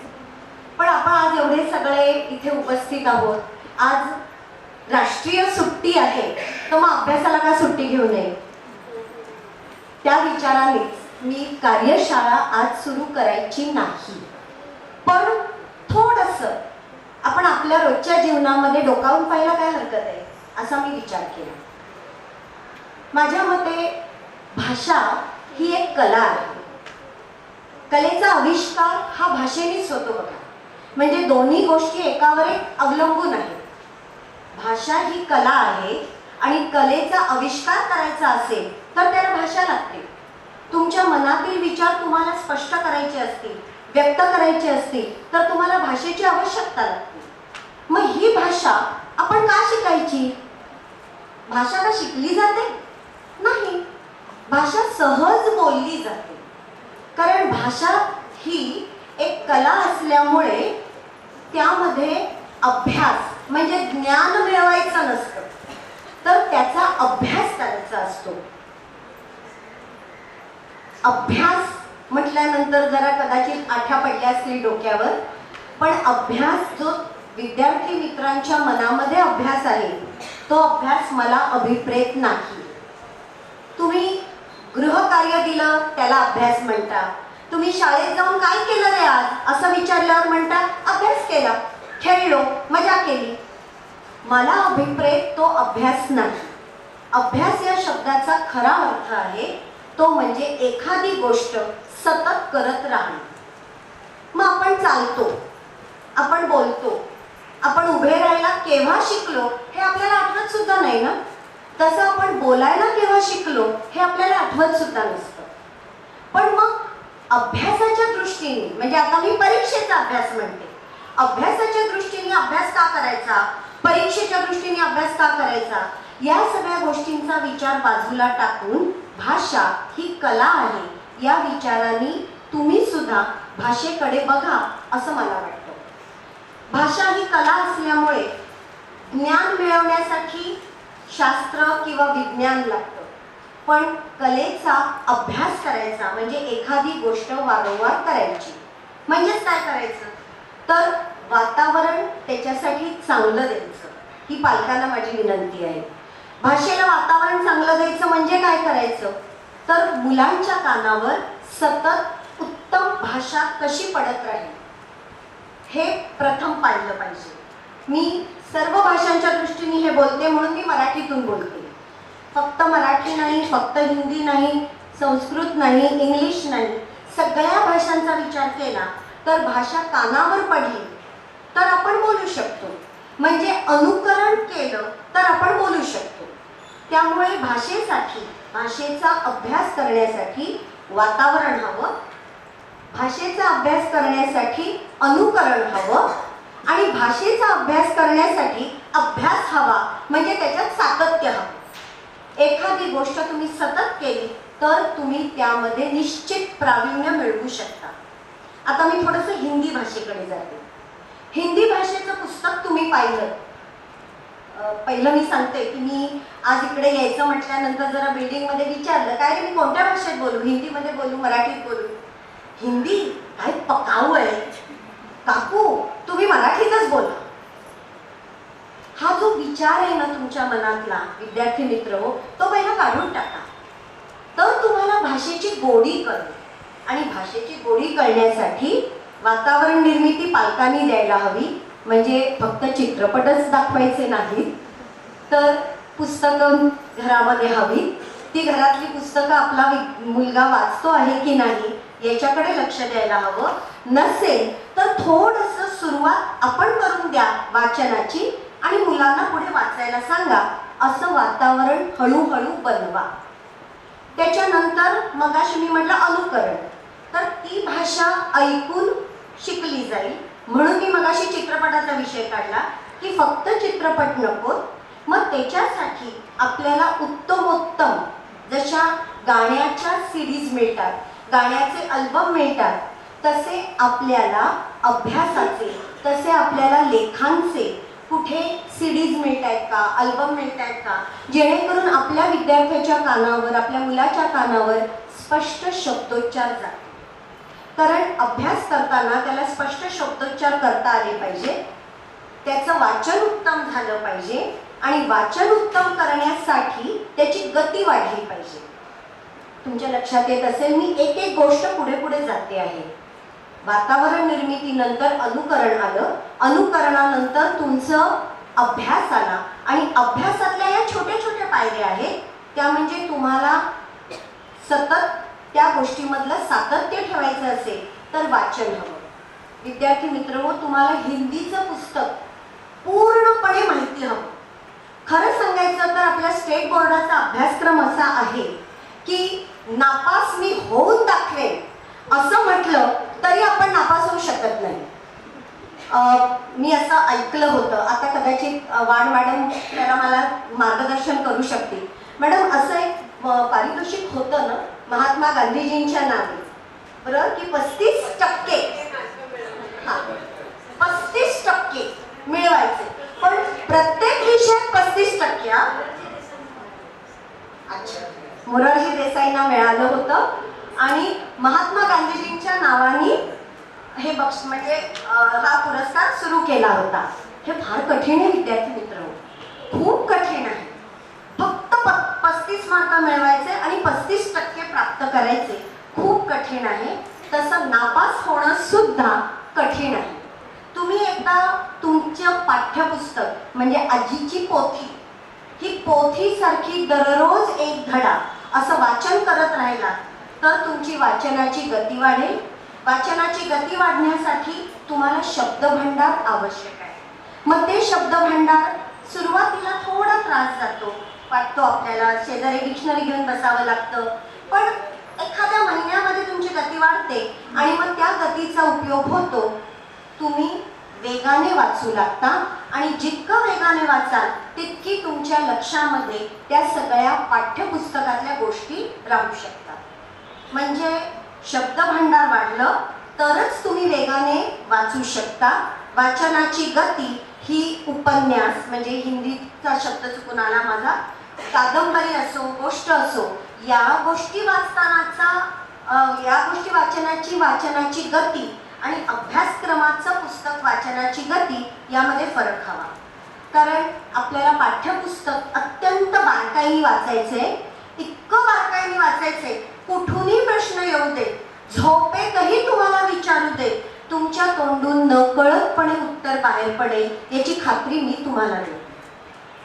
पण आपण आज एवढे सगळे इथे उपस्थित आहोत. आज राष्ट्रीय सुट्टी आहे, तर मग अभ्यासाला का सुट्टी घेऊ नये, त्या विचारानेच मी कार्यशाळा आज सुरू करायची नाही. पण थोडंसं आपण आपल्या रोजच्या जीवनामध्ये डोकावून पाहायला काय हरकत आहे, असा मी विचार केला. माझ्या मते भाषा ही एक कला आहे. कलेचा आविष्कार हा भाषेनेच होतो बघा. म्हणजे दोन्ही गोष्टी एकावर एक अवलंबून आहेत. भाषा ही कला आहे आणि कलेचा आविष्कार करायचा असेल तर त्याला भाषा लागते. तुमच्या मनातील विचार तुम्हाला स्पष्ट करायचे असतील, व्यक्त करायचे असतील, तर तुम्हाला भाषेची आवश्यकता लागते. मग ही भाषा आपण का शिकायची? भाषा का शिकली जाते? नाही. भाषा सहज बोलली जाते. कारण भाषा ही एक कला असल्यामुळे त्यामध्ये अभ्यास म्हणजे ज्ञान मिळवायचं नसतं, तर त्याचा अभ्यास करायचा असतो. अभ्यास म्हटल्यानंतर जरा कदाचित आठ्या पडल्या असतील डोक्यावर, पण अभ्यास जो विद्यार्थी मित्रांच्या मनामध्ये अभ्यास आहे, तो अभ्यास मला अभिप्रेत नाही. तुम्ही गृहकार्य दिलं त्याला अभ्यास म्हणता. तुम्ही शाळेत जाऊन काय केलं रे आज असं विचारल्यावर म्हणता अभ्यास केला, खेळलो, मजा केली. मला अभिप्रेत तो अभ्यास नाही. अभ्यास या शब्दाचा खरा अर्थ आहे तो म्हणजे एखादी गोष्ट सतत करत राहणे. मग आपण चालतो, आपण बोलतो, आपण उभे राहायला केव्हा शिकलो हे आपल्याला आठवत सुद्धा नाही ना. तसं आपण बोलायला केव्हा शिकलो हे आपल्याला आठवत सुद्धा नसतं. पण मग अभ्यासाच्या दृष्टीने, म्हणजे आता मी परीक्षेचा अभ्यास म्हणते, अभ्यासाच्या दृष्टीने अभ्यास का करायचा, परीक्षेच्या दृष्टीने अभ्यास का करायचा, या सगळ्या गोष्टींचा विचार बाजूला टाकून भाषा ही कला आहे या विचाराने तुम्ही सुद्धा भाषेकडे बघा असं मला वाटतं. भाषा ही कला असल्यामुळे ज्ञान मिळवण्यासाठी शास्त्र किंवा विज्ञान लागतं. पण कलेचा अभ्यास करायचा म्हणजे एखादी गोष्ट वारंवार करायची. म्हणजेच काय करायचं तर वातावरण त्याच्यासाठी चांगलं द्यायचं. ही पालकांना माझी विनंती आहे. भाषेला वातावरण चांगलं द्यायचं म्हणजे काय करायचं तर मुलांच्या कानावर सतत उत्तम भाषा कशी पडत राहील हे प्रथम पाहिलं पाहिजे. मी सर्व भाषांच्या दृष्टीने हे बोलते म्हणून मी मराठीतून बोलते. फक्त मराठी नाही, फक्त हिंदी नाही, संस्कृत नाही, इंग्लिश नाही, सगळ्या भाषांचा विचार केला तर भाषा कानावर पडली तर आपण बोलू शकतो. म्हणजे अनुकरण केलं तर आपण बोलू शकतो. त्यामुळे भाषेसाठी, भाषेचा अभ्यास करण्यासाठी वातावरण हवं, भाषेचा अभ्यास करण्यासाठी अनुकरण हवं आणि भाषेचा अभ्यास करण्यासाठी अभ्यास हवा म्हणजे त्याच्यात सातत्य हवं. एखादी गोष्ट तुम्ही सतत केली तर तुम्ही त्यामध्ये निश्चित प्रावीण्य मिळवू शकता. आता मी थोडंसं हिंदी भाषेकडे जाते. हिंदी भाषेचं पुस्तक तुम्ही पाहिलं. पहिलं मी सांगते की मी आज इकडे यायचं म्हटल्यानंतर जरा बिल्डिंगमध्ये विचारलं काय रे मी कोणत्या भाषेत बोलू, हिंदीमध्ये बोलू, मराठीत बोलू. हिंदी काय पकाऊ आहे काकू, तुम्ही मराठीतच बोला. हा जो विचार आहे ना तुमच्या मनातला विद्यार्थी मित्र हो, तो पहिला काढून टाका. तर तुम्हाला भाषेची गोडी कळेल. आणि भाषेची गोडी कळण्यासाठी वातावरण निर्मिती पालकांनी द्यायला हवी. म्हणजे फक्त चित्रपटच दाखवायचे नाहीत तर पुस्तकं घरामध्ये हवी. ती घरातली पुस्तकं आपला मुलगा वाचतो आहे की नाही याच्याकडे लक्ष द्यायला हवं. नसेल तर थोडंसं सुरुवात आपण करून द्या वाचनाची आणि मुलांना पुढे वाचायला सांगा. असं वातावरण हळूहळू बनवा. त्याच्यानंतर मगाशी मी म्हटलं अनुकरण, तर ती भाषा ऐकून शिकली जाईल. म्हणून मी मगाशी चित्रपटाचा विषय काढला की फक्त चित्रपट नको, मग त्याच्यासाठी आपल्याला उत्तमोत्तम जशा गाण्याच्या सीडीज मिळतात, गाण्याचे अल्बम मिळतात, तसे आपल्याला अभ्यासाचे, तसे आपल्याला लेखांचे कुठे सीडीज मिळत आहेत का, अल्बम मिळत आहेत का, जेणेकरून आपल्या विद्यार्थ्याच्या कानावर, आपल्या मुलाच्या कानावर स्पष्ट शब्दोच्चार जातात. कारण अभ्यास करताना त्याला स्पष्ट शब्दोच्चार करता आले पाहिजे, त्याचं वाचन उत्तम झालं पाहिजे आणि वाचन उत्तम करण्यासाठी त्याची गती वाढली पाहिजे. तुमच्या लक्षात येत असेल, मी एक एक गोष्ट पुढे पुढे जाते आहे. वातावरण निर्मितीनंतर अनुकरण आलं, अनुकरणानंतर तुमचं अभ्यास आला आणि अभ्यासातल्या या छोट्या छोट्या पायऱ्या आहेत, त्या म्हणजे तुम्हाला सतत त्या गोष्टीमधलं सातत्य ठेवायचं असेल तर वाचन हवं. विद्यार्थी मित्रहो, तुम्हाला हिंदीचं पुस्तक पूर्णपणे माहिती हवं. खरं सांगायचं तर आपल्या स्टेट बोर्डाचा अभ्यासक्रम असा आहे की नापास मी होऊन दाखवेन असं म्हटलं तरी आपण नापास होऊ शकत नाही. मी असं ऐकलं होतं, आता कदाचित वाड मॅडम त्याला मला मार्गदर्शन करू शकतील. मॅडम, असं एक पारितोषिक होतं ना महात्मा गांधीजींच्या नावे, बरोबर, की 35% 35% मिळवायचे, पण प्रत्येक विषयात 35%. अच्छा, मोरारजी देसाईंना मिळालं होतं आणि महात्मा गांधीजींच्या नावाने हे बक्षीस म्हणजे हा पुरस्कार सुरू केला होता. हे फार कठीण आहे विद्यार्थी मित्र, खूप कठीण आहे. फक्त 35 मार्क मिळवायचे आणि 35% प्राप्त करायचे, खूप कठीण आहे. तसं नापास होणं सुद्धा कठीण आहे. तुम्ही एकदा तुमचं पाठ्यपुस्तक म्हणजे आजीची पोथी, ही पोथीसारखी दररोज एक धडा असं वाचन करत राहिला तर तुमची वाचनाची गती वाढेल. वाचनाची गती वाढण्यासाठी तुम्हाला शब्दभांडार आवश्यक आहे. मग ते शब्दभांडार सुरुवातीला थोडा त्रास जातो, वाटतो आपल्याला, शेजारी डिक्शनरी घेऊन बसावं लागतं, पण एखाद्या महिन्यामध्ये तुमची गती वाढते आणि मग त्या गतीचा उपयोग होतो. तुम्ही वेगाने वाचू लागता आणि जितकं वेगाने वाचाल तितकी तुमच्या लक्षामध्ये त्या सगळ्या पाठ्यपुस्तकातल्या गोष्टी राहू शकतात. म्हणजे शब्दभांडार वाढलं तरच तुम्ही वेगाने वाचू शकता. वाचनाची गती ही उपन्यास म्हणजे हिंदीचा शब्द चुकून आला माझा, कादंबरी असो, गोष्ट असो, या गोष्टी वाचनाची वाचनाची गती आणि अभ्यासक्रमाचं पुस्तक वाचनाची गती यामध्ये फरक हवा. कारण आपल्याला पाठ्यपुस्तक अत्यंत बारकाईने वाचायचे, इतकं बारकाईने वाचायचे, कुठूनही प्रश्न येऊ दे, झोपेतही तुम्हाला विचारू दे, तुमच्या तोंडून नकळतपणे उत्तर बाहेर पडेल याची खात्री मी तुम्हाला देते.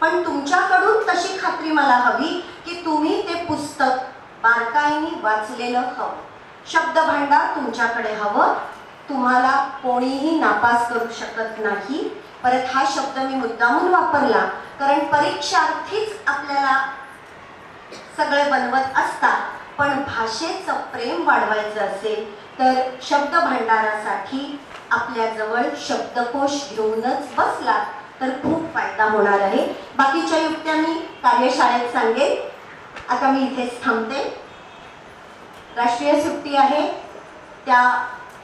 पण तुमच्याकडून तशी खात्री मला हवी की तुम्ही ते पुस्तक बारकाईने वाचलेलं हवं. शब्दभांडार तुमच्याकडे हवं. तुम्हाला कोणीही नापास करू शकत नाही. परत हा शब्द मी मुद्दामून वापरला कारण परीक्षार्थीच आपल्याला सगळे बनवत असतात, पण भाषेचं प्रेम वाढवायचं असेल तर शब्दभांडारासाठी आपल्याजवळ शब्दकोश घेऊनच बसला तर खूप फायदा होणार आहे. बाकीच्या युक्त्या मी कार्यशाळेत सांगेन. आता मी इथेच थांबते. राष्ट्रीय सुट्टी आहे, त्या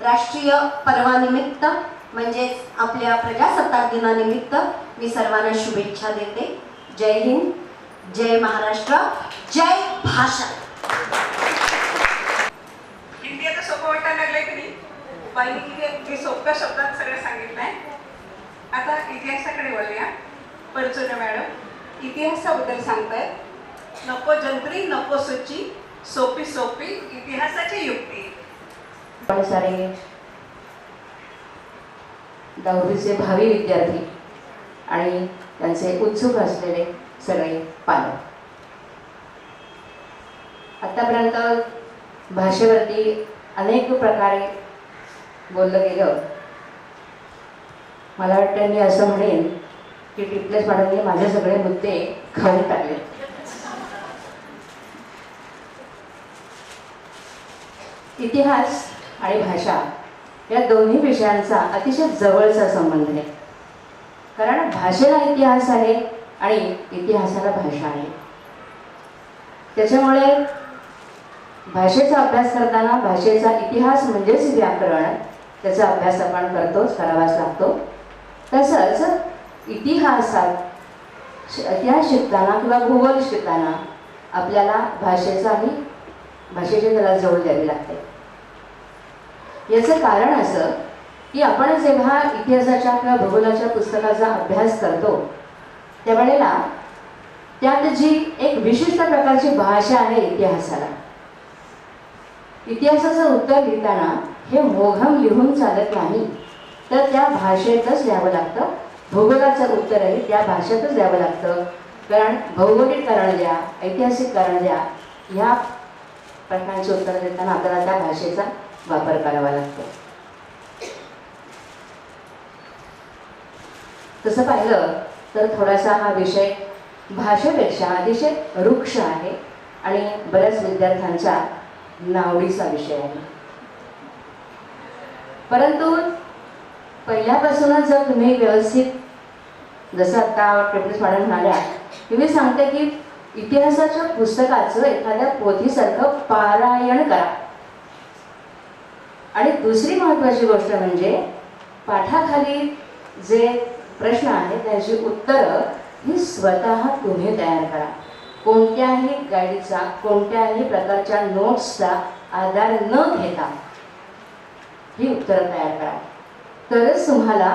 राष्ट्रीय पर्वानिमित्त म्हणजेच आपल्या प्रजासत्ताक दिनानिमित्त मी सर्वांना शुभेच्छा देते. जय हिंद, जय महाराष्ट्र, जय भाषा. हिंदी आता सोपं वाटायला लागलंय की नाही? बाईंनी किती सोप्या शब्दात सगळं सांगितलंय. आता इतिहासाकडे वळूया. परचुने मॅडम इतिहासाबद्दल सांगतायत. नको जंत्री नको सूची, सोपी सोपी इतिहासाची युक्ती. पण सारे दहावीचे भावी विद्यार्थी आणि त्यांचे उत्सुक असलेले सगळे पालक, आतापर्यंत भाषेवरती अनेक प्रकारे बोललं गेलं. मला वाटतं मी असं म्हणेन की टिपलेस मॅडमने माझे सगळे मुद्दे खाऊन टाकले. इतिहास आणि भाषा या दोन्ही विषयांचा अतिशय जवळचा संबंध आहे. कारण भाषेला इतिहास आहे आणि इतिहासाला भाषा आहे. त्याच्यामुळे भाषेचा अभ्यास करताना भाषेचा इतिहास म्हणजेच व्याकरण, त्याचा अभ्यास आपण करतोच, करावाच लागतो. तसंच इतिहास शिकताना किंवा भूगोल शिकताना आपल्याला भाषेची त्याला जोड द्यावी लागते. याचं कारण असं की आपण जेव्हा इतिहासाच्या किंवा भूगोलाच्या पुस्तकाचा अभ्यास करतो त्यावेळेला त्यात जी एक विशिष्ट प्रकारची भाषा आहे इतिहासाला, इतिहासाचं उत्तर लिहिताना हे मोघम लिहून चालत नाही, तर त्या भाषेतच लिहावं लागतं. भूगोलाचं उत्तरही त्या भाषेतच द्यावं लागतं. कारण भौगोलिक कारण द्या, ऐतिहासिक कारण द्या, ह्या प्रश्नांची उत्तरं देताना आपल्याला त्या भाषेचा वापर करावा लागतो. तसं पाहिलं तर थोडासा हा विषय भाषेपेक्षा अतिशय रुक्ष आहे आणि बऱ्याच विद्यार्थ्यांचा नावडीचा विषय आहे. परंतु पहिल्यापासूनच जर तुम्ही व्यवस्थित, जसं आता टेप्रिस मॅडम म्हणाल्या की मी सांगते की इतिहासाच्या पुस्तकाचं एखाद्या पोथीसारखं पारायण करा. आणि दुसरी महत्त्वाची गोष्ट म्हणजे पाठाखाली जे प्रश्न आहेत त्याची उत्तरं ही स्वतः तुम्ही तयार करा. कोणत्याही गाईडचा, कोणत्याही प्रकारच्या नोट्सचा आधार न घेता ही उत्तरं तयार करा. तरच तुम्हाला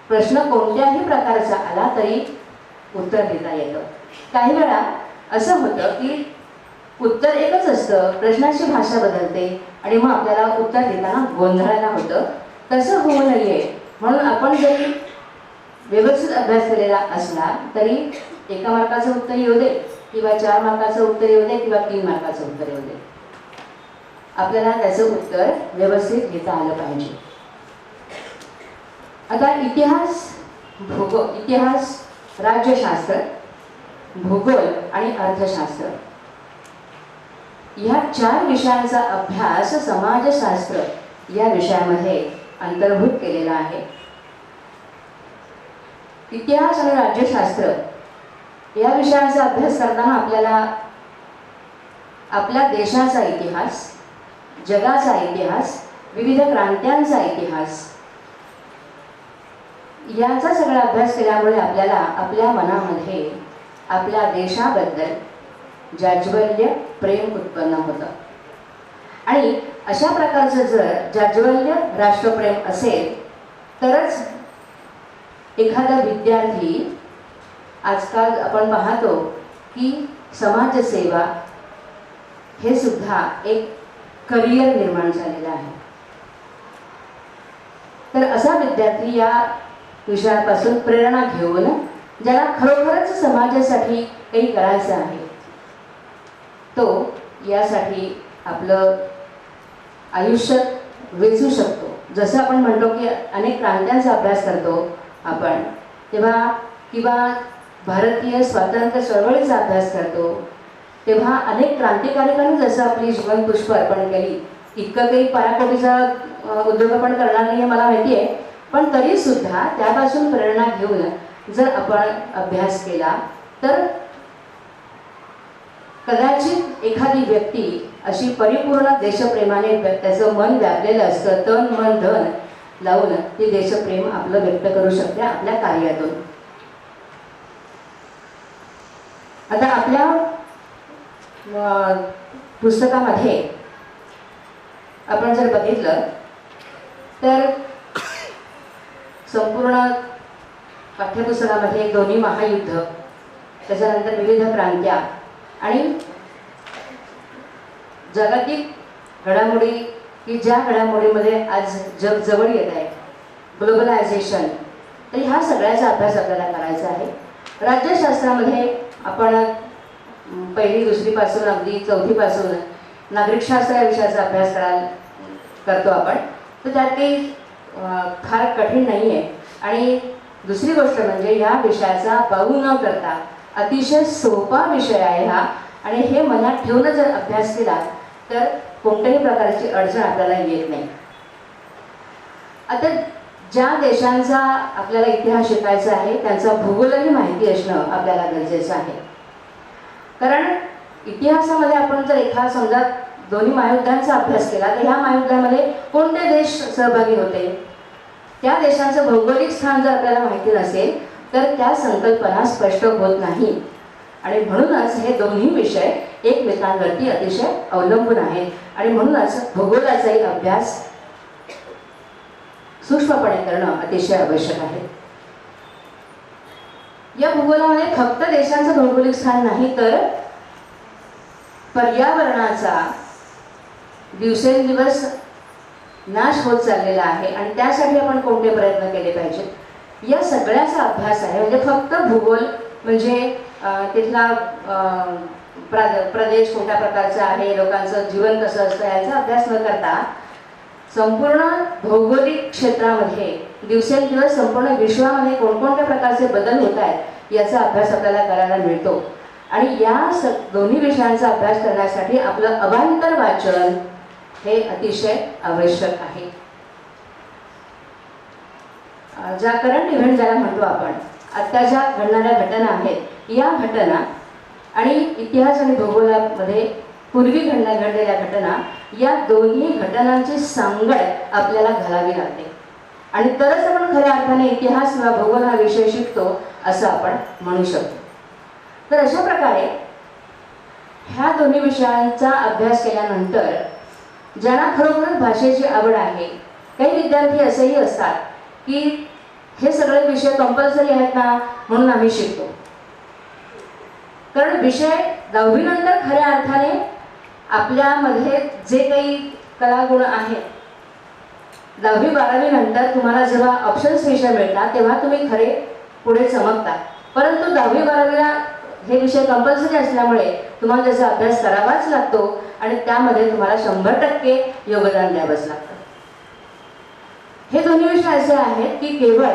प्रश्न कोणत्याही प्रकारचा आला तरी उत्तर देता येतं. काही वेळा असं होतं की उत्तर एकच असतं, प्रश्नाची भाषा बदलते आणि मग आपल्याला उत्तर देताना गोंधळायला होतं. तसं होऊ नये म्हणून आपण जरी व्यवस्थित अभ्यास केलेला असला तरी 1 मार्काचं उत्तर येऊ दे किंवा 4 मार्काचं उत्तर येऊ दे किंवा 3 मार्काचं उत्तर येऊ दे, आपल्याला त्याचं उत्तर व्यवस्थित घेता आलं पाहिजे. आता इतिहास, राज्यशास्त्र, भूगोल आणि अर्थशास्त्र ह्या 4 विषयांचा अभ्यास समाजशास्त्र या विषयामध्ये अंतर्भूत केलेला आहे. इतिहास आणि राज्यशास्त्र या विषयांचा अभ्यास करताना आपल्याला आपल्या देशाचा इतिहास, जगाचा इतिहास, विविध क्रांत्यांचा इतिहास याचा सगळा अभ्यास केल्यामुळे आपल्याला आपल्या मनामध्ये आपल्या देशाबद्दल जाज्वल्य प्रेम उत्पन्न होतं. आणि अशा प्रकारचं जर जाज्वल्य राष्ट्रप्रेम असेल तरच एखादा विद्यार्थी, आजकाल आपण पाहतो की समाजसेवा हे सुद्धा एक करिअर निर्माण झालेलं आहे. तर असा विद्यार्थी या विषयापासून प्रेरणा घेऊन ज्याला खरोखरच समाजासाठी काही करायचं आहे तो यासाठी आपलं आयुष्य वेचू शकतो. जसं आपण म्हणतो की अनेक क्रांत्यांचा अभ्यास करतो आपण तेव्हा, किंवा भारतीय स्वातंत्र्य चळवळीचा अभ्यास करतो तेव्हा अनेक क्रांतिकारकांनी जसं आपली जीवन पुष्प अर्पण केली, इतकं काही पराकोटीचा उद्योग आपण करणार नाही आहे मला माहिती आहे, पण तरीसुद्धा त्यापासून प्रेरणा घेऊन जर आपण अभ्यास केला तर कदाचित एखादी व्यक्ती अशी परिपूर्ण देशप्रेमाने त्याचं मन व्यापलेलं असतं, तन मन धन लावून ते देशप्रेम आपलं व्यक्त करू शकते आपल्या कार्यातून. आता आपल्या पुस्तकामध्ये आपण जर बघितलं तर संपूर्ण पाठ्यपुस्तकामध्ये दोन्ही महायुद्ध, त्याच्यानंतर विविध क्रांत्या आणि जागतिक घडामोडी की ज्या घडामोडीमध्ये आज जग जवळ येत आहे, ग्लोबलायझेशन, तर ह्या सगळ्याचा अभ्यास आपल्याला करायचा आहे. राज्यशास्त्रामध्ये आपण 1ली 2री पासून अगदी 4थी पासून नागरिकशास्त्र या विषयाचा अभ्यास करतो आपण, तर त्यात काही फार कठीण नाही आहे. आणि दुसरी गोष्ट म्हणजे या विषयाचा बाऊ न करता अतिशय सोपा विषय आहे हा, आणि हे मनात ठेवून जर अभ्यास केला तर कोणत्याही प्रकारची अडचण आपल्याला येत नाही. आता ज्या देशांचा आपल्याला इतिहास शिकायचा आहे त्यांचा भूगोलही माहिती असणं आपल्याला गरजेचं आहे. कारण इतिहासामध्ये आपण जर एखादा समजा दोन्ही महायुद्धांचा अभ्यास केला तर ह्या महायुद्धामध्ये कोणते देश सहभागी होते, त्या देशांचं भौगोलिक स्थान जर आपल्याला माहिती नसेल तर त्या संकल्पना स्पष्ट होत नाही. आणि म्हणूनच हे दोन्ही विषय एकमेकांवरती अतिशय अवलंबून आहेत आणि म्हणूनच भूगोलाचाही अभ्यास सूक्ष्मपणे करणं अतिशय आवश्यक आहे. या भूगोलामध्ये फक्त देशांचं भौगोलिक स्थान नाही तर पर्यावरणाचा दिवसेंदिवस नाश होत चाललेला आहे आणि त्यासाठी आपण कोणते प्रयत्न केले पाहिजेत या सगळ्याचा अभ्यास आहे. म्हणजे फक्त भूगोल म्हणजे तिथला प्रदेश कोणत्या प्रकारचा आहे, लोकांचं जीवन कसं असतं याचा अभ्यास न करता संपूर्ण भौगोलिक क्षेत्रामध्ये दिवसेंदिवस संपूर्ण विश्वामध्ये कोणकोणत्या प्रकारचे बदल होत आहेत याचा अभ्यास आपल्याला करायला मिळतो. आणि या दोन्ही विषयांचा अभ्यास करण्यासाठी आपलं अभांतर वाचन हे अतिशय आवश्यक आहे. ज्या करंट इव्हेंट ज्याला म्हणतो आपण, आत्ता ज्या घडणाऱ्या घटना आहेत या घटना आणि इतिहास आणि भूगोलामध्ये पूर्वी घडलेल्या घटना या दोन्ही घटनांची सांगड आपल्याला घालावी लागते आणि तरच आपण खऱ्या अर्थाने इतिहास किंवा भूगोल हा विषय शिकतो असं आपण म्हणू शकतो. तर अशा प्रकारे ह्या दोन्ही विषयांचा अभ्यास केल्यानंतर ज्यांना खरोखरच भाषेची आवड आहे, काही विद्यार्थी असेही असतात की हे सगळे विषय कंपल्सरी आहेत ना म्हणून आम्ही शिकतो. कारण विषय 10वी नंतर खऱ्या अर्थाने आपल्यामध्ये जे काही कलागुण आहेत 10वी 12वी नंतर तुम्हाला जेव्हा ऑप्शन्स विषय मिळतात तेव्हा तुम्ही खरे पुढे चमकता. परंतु 10वी 12वीला हे विषय कंपल्सरी असल्यामुळे तुम्हाला त्याचा अभ्यास करावाच लागतो आणि त्यामध्ये तुम्हाला 100% योगदान द्यावंच लागतं. हे दोन्ही विषय असे आहेत की केवळ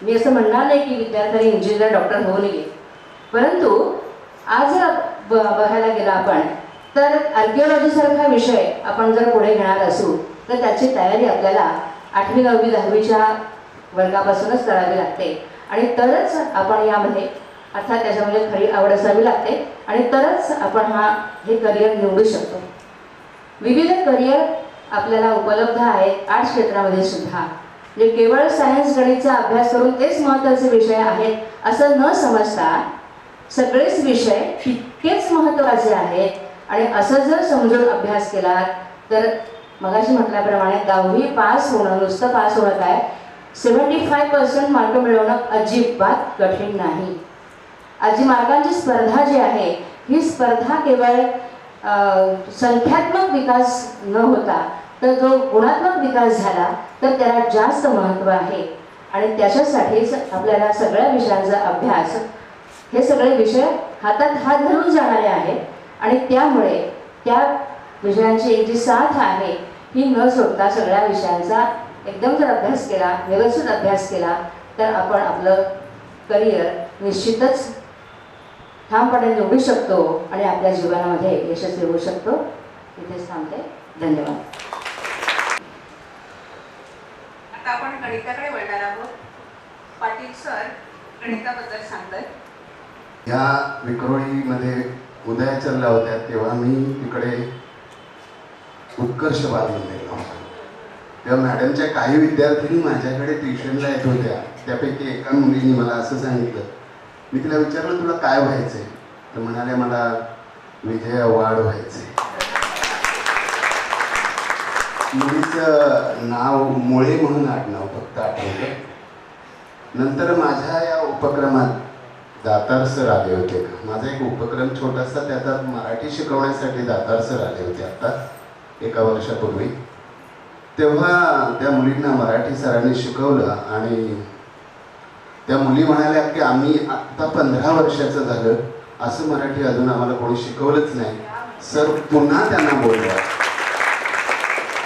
मी असं म्हणणार नाही की विद्यार्थ्यांनी इंजिनियर डॉक्टर होऊ नये, परंतु आज जर बघायला गेला आपण तर आर्किओलॉजी सारखा विषय आपण जर पुढे घेणार असू तर त्याची तयारी आपल्याला 8वी 9वी 10वीच्या वर्गापासूनच करावी लागते आणि तरच आपण यामध्ये अर्थात त्याच्यामध्ये खरी आवड असावी लागते आणि तरच आपण हे करिअर निवडू शकतो. विविध करिअर आपल्याला उपलब्ध आहेत आर्ट्स क्षेत्रामध्ये सुद्धा. म्हणजे केवळ सायन्स गणितचा अभ्यास करून तेच महत्त्वाचे विषय आहेत असं न समजता सगळेच विषय तितकेच महत्त्वाचे आहेत आणि असं जर समजून अभ्यास केला तर मगाशी म्हटल्याप्रमाणे 10वी पास होणं, नुसतं पास होणं काय 75% मार्क मिळवणं अजिबात कठीण नाही. आज जी मार्कांची स्पर्धा जी आहे ही स्पर्धा केवळ संख्यात्मक विकास न होता तर जो गुणात्मक विकास झाला तर त्याला जास्त महत्त्व आहे आणि त्याच्यासाठीच आपल्याला सगळ्या विषयांचा अभ्यास हे सगळे विषय हातात हात धरून जाणारे आहेत आणि त्यामुळे त्या विषयांची एक जी साथ आहे ही न सोडता सगळ्या विषयांचा एकदम जर अभ्यास केला, व्यवस्थित अभ्यास केला तर आपण आपलं करिअर निश्चितच ठामपणे निवडू शकतो आणि आपल्या जीवनामध्ये यशस्वी होऊ शकतो. इथेच थांबते. धन्यवाद. आता आपण गणिताकडे वळणार आहोत. पाटील सर गणिताबद्दल सांगतात. या विक्रोळीमध्ये उदयाचरला होत्या तेव्हा मी तिकडे उत्कर्ष बालमंदिरला होतो. तेव्हा मॅडमच्या काही विद्यार्थिनी माझ्याकडे ट्युशनला येत होत्या. त्यापैकी एका मुलीने मला असं सांगितलं, मी तिला विचारलं तुला काय व्हायचंय, तर म्हणाले मला विजय वाढ व्हायचे. मुलीचं नाव मुळे म्हणून आडनाव फक्त आठवतं. नंतर माझ्या या उपक्रमात दातार सर आले होते. माझा एक उपक्रम छोटासा त्याचा मराठी शिकवण्यासाठी दातार सर आले होते आता 1 वर्षापूर्वी. तेव्हा त्या मुलींना मराठी सरांनी शिकवलं आणि त्या मुली म्हणाल्या की आम्ही आत्ता 15 वर्षाचं झालं असं मराठी अजून आम्हाला कोणी शिकवलंच नाही. सर पुन्हा त्यांना बोलवा,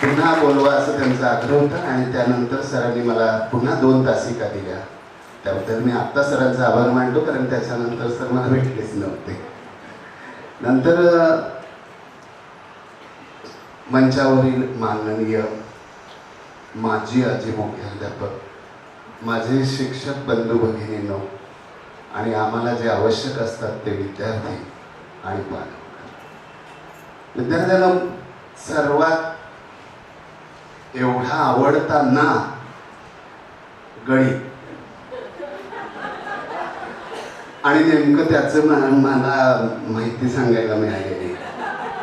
पुन्हा बोलवा असं त्यांचा आग्रह होता आणि त्यानंतर सरांनी मला पुन्हा 2 तासिका दिल्या. त्याबद्दल मी आत्ता सरांचा आभार मानतो कारण त्याच्यानंतर सर मला भेटलेच नव्हते. नंतर मंचावरील माननीय माजी आजी मुख्याध्यापक, माझे शिक्षक बंधू भगिनींनो आणि आम्हाला जे आवश्यक असतात ते विद्यार्थी आणि पालक, विद्यार्थ्यांना सर्वात एवढा आवडता ना गणित, आणि नेमकं त्याचं मला माहिती सांगायला मिळालेली,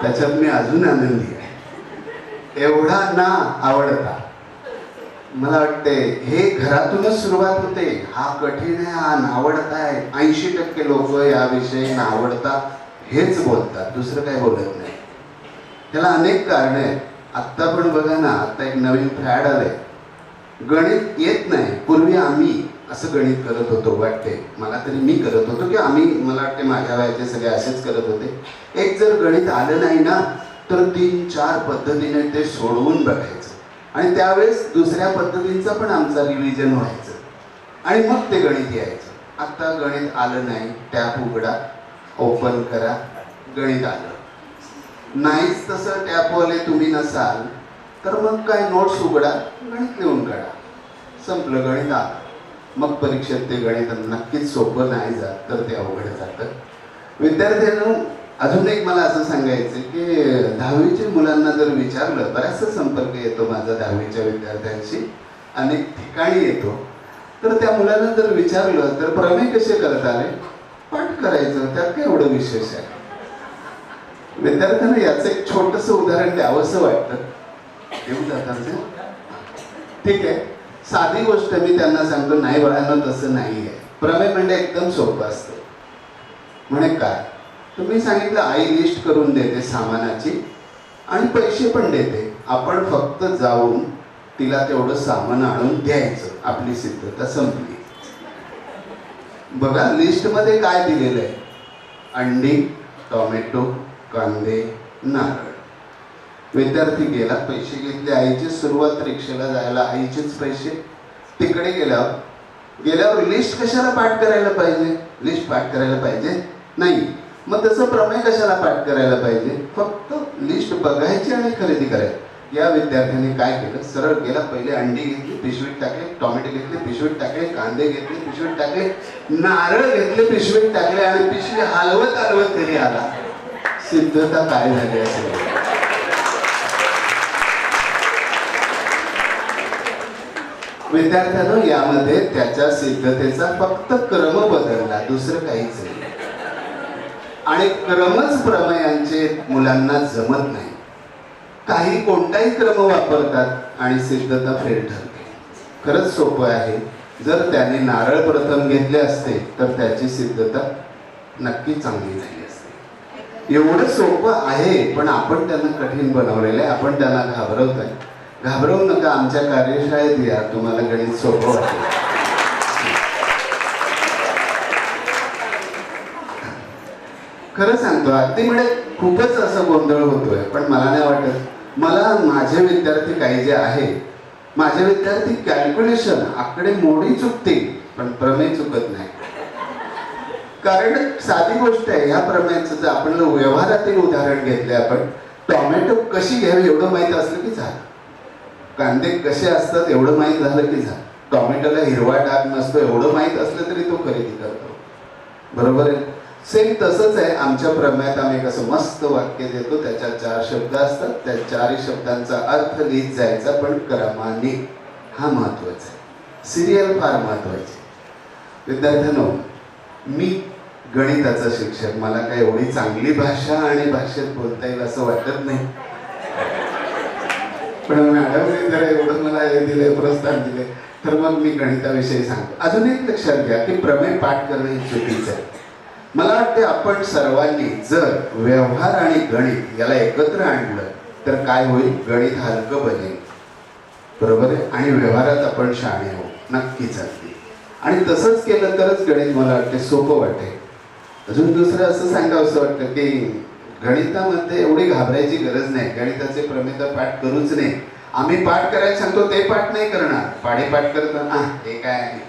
त्याच्यात मी अजून आनंदी आहे. एवढा ना आवडता. मला वाटते हे घरातूनच सुरुवात होते. हा कठीण आहे, हा नावडता आहे. 80% लोक याविषयी नावडता हेच बोलतात, दुसरं काही बोलत नाही. त्याला अनेक कारणे आहेत. आत्ता पण बघा ना, आता एक नवीन फॅड आलंय, गणित येत नाही. पूर्वी आम्ही असं गणित करत होतो, वाटते मला तरी, मी करत होतो की आम्ही, मला वाटते माझ्या वयाचे सगळे असेच करत होते. एक जर गणित आलं नाही ना तर 3-4 पद्धतीने ते सोडवून बघायचं, आणि त्यावेळेस दुसऱ्या पद्धतींचा पण आमचा रिव्हिजन व्हायचं, आणि मग ते गणित यायचं. आता गणित आलं नाही, टॅप उघडा, ओपन करा, गणित आलं. नाहीच तसं टॅपवाले तुम्ही नसाल तर मग काय, नोट्स उघडा, गणित लिहून काढा, संपलं, गणित आलं. मग परीक्षेत ते गणित नक्कीच सोपं नाही जात, तर ते अवघड जातं. विद्यार्थ्यांना अजून एक मला असं सांगायचं की 10वीच्या मुलांना जर विचारलं, बराचसा संपर्क येतो माझा 10वीच्या विद्यार्थ्यांशी, अनेक ठिकाणी येतो, तर त्या मुलांना जर विचारलं तर प्रमेय कसे करत आले, पाठ करायचं, त्यात काय एवढं विशेष आहे. विद्यार्थ्यांना याचं एक छोटंसं उदाहरण द्यावंसं वाटतं. येऊ जातात, ठीक आहे. साधी गोष्ट मी त्यांना सांगतो, नाही बाळांनो तसं नाही आहे. प्रमेय म्हणजे एकदम सोपं असतं. म्हणे काय, तुम्ही सांगितलं आई लिस्ट करून देते सामानाची आणि पैसे पण देते, आपण फक्त जाऊन तिला तेवढं सामान आणून द्यायचं, आपली सिद्धता संपली. बघा लिस्टमध्ये काय दिलेलं आहे, अंडी, टोमॅटो, कांदे, नारळ. विद्यार्थी गेला, पैसे घेतले आईचे, सुरुवात रिक्षेला जायला आईचेच पैसे. तिकडे गेल्यावर लिस्ट कशाला पाठ करायला पाहिजे, लिस्ट पाठ करायला पाहिजे नाही, मग तसं प्रमेय कशाला पाठ करायला पाहिजे, फक्त लिस्ट बघायची आणि खरेदी करायची. या विद्यार्थ्यांनी काय केलं, सरळ गेला, पहिले अंडी घेतली, पिशवीत टाकले, टोमॅटो घेतले, पिशवीत टाकले, कांदे घेतले, पिशवीत टाकले, नारळ घेतले, पिशवीत टाकले, आणि पिशवी हलवत तरी आला. सिद्धता काय झाली असेल. विद्यार्थ्यांनो यामध्ये त्याच्या सिद्धतेचा फक्त क्रम बदलला, दुसरं काहीच नाही. आणि क्रमच प्रमेयांचे मुलांना जमत नाही. काही कोणताही क्रम वापरतात आणि सिद्धता फेल ठरते. खरंच सोपं आहे. जर त्याने नारळ प्रथम घेतले असते तर त्याची सिद्धता नक्की चांगली झाली असते. एवढं सोपं आहे, पण आपण त्यांना कठीण बनवलेलं आहे. आपण त्यांना घाबरवतोय. घाबरवू नका, आमच्या कार्यशाळेत या, तुम्हाला गणित सोपं वाटेल. खरं सांगतो, अगदी म्हणजे खूपच असं गोंधळ होतोय, पण मला नाही वाटत. मला माझे विद्यार्थी काही जे आहे, माझे विद्यार्थी कॅल्क्युलेशन, आकडेमोडी चुकतील पण प्रमेय चुकत नाही. कारण साधी गोष्ट आहे. ह्या प्रमेयाचं जर आपण व्यवहारातील उदाहरण घेतले, आपण टोमॅटो कशी घ्यावी एवढं माहीत असलं की झालं, कांदे कसे असतात एवढं माहीत झालं की झालं, टोमॅटोला हिरवा डाग नसतो एवढं माहीत असलं तरी तो खरेदी करतो, बरोबर आहे. सेम तसंच आहे आमच्या प्रमेयात. आम्ही कसं मस्त वाक्य देतो, त्याच्यात 4 शब्द असतात, त्या 4 शब्दांचा अर्थ लिहित जायचा, पण क्रमाने. हा महत्वाचा आहे. सिरियल फार महत्वाची. विद्यार्थ्यांनो, मी गणिताचा शिक्षक, मला काय एवढी चांगली भाषा आणि भाषेत बोलता येईल असं वाटत नाही, पण मॅडमने जर एवढं मला हे दिले, प्रोत्साहन दिले, तर मग मी गणिताविषयी सांगतो. अजून एक लक्षात घ्या की प्रमेय पाठ करणं हे चुकीचं आहे. मला वाटते आपण सर्वांनी जर व्यवहार आणि गणित याला एकत्र आणलं तर काय होईल, गणित हलकं बनेल, बरोबर आहे, आणि व्यवहारात आपण शहाणे होऊ, नक्कीच अगदी. आणि तसंच केलं तरच गणित मला वाटते सोपं वाटेल. अजून दुसरं असं सांगावं असं वाटतं की गणितामध्ये एवढी घाबरायची गरज नाही. गणिताचे प्रमेय तर पाठ करूच नाही. आम्ही पाठ करायला सांगतो ते पाठ नाही करणार, पाढे पाठ करतात, हे काय आहे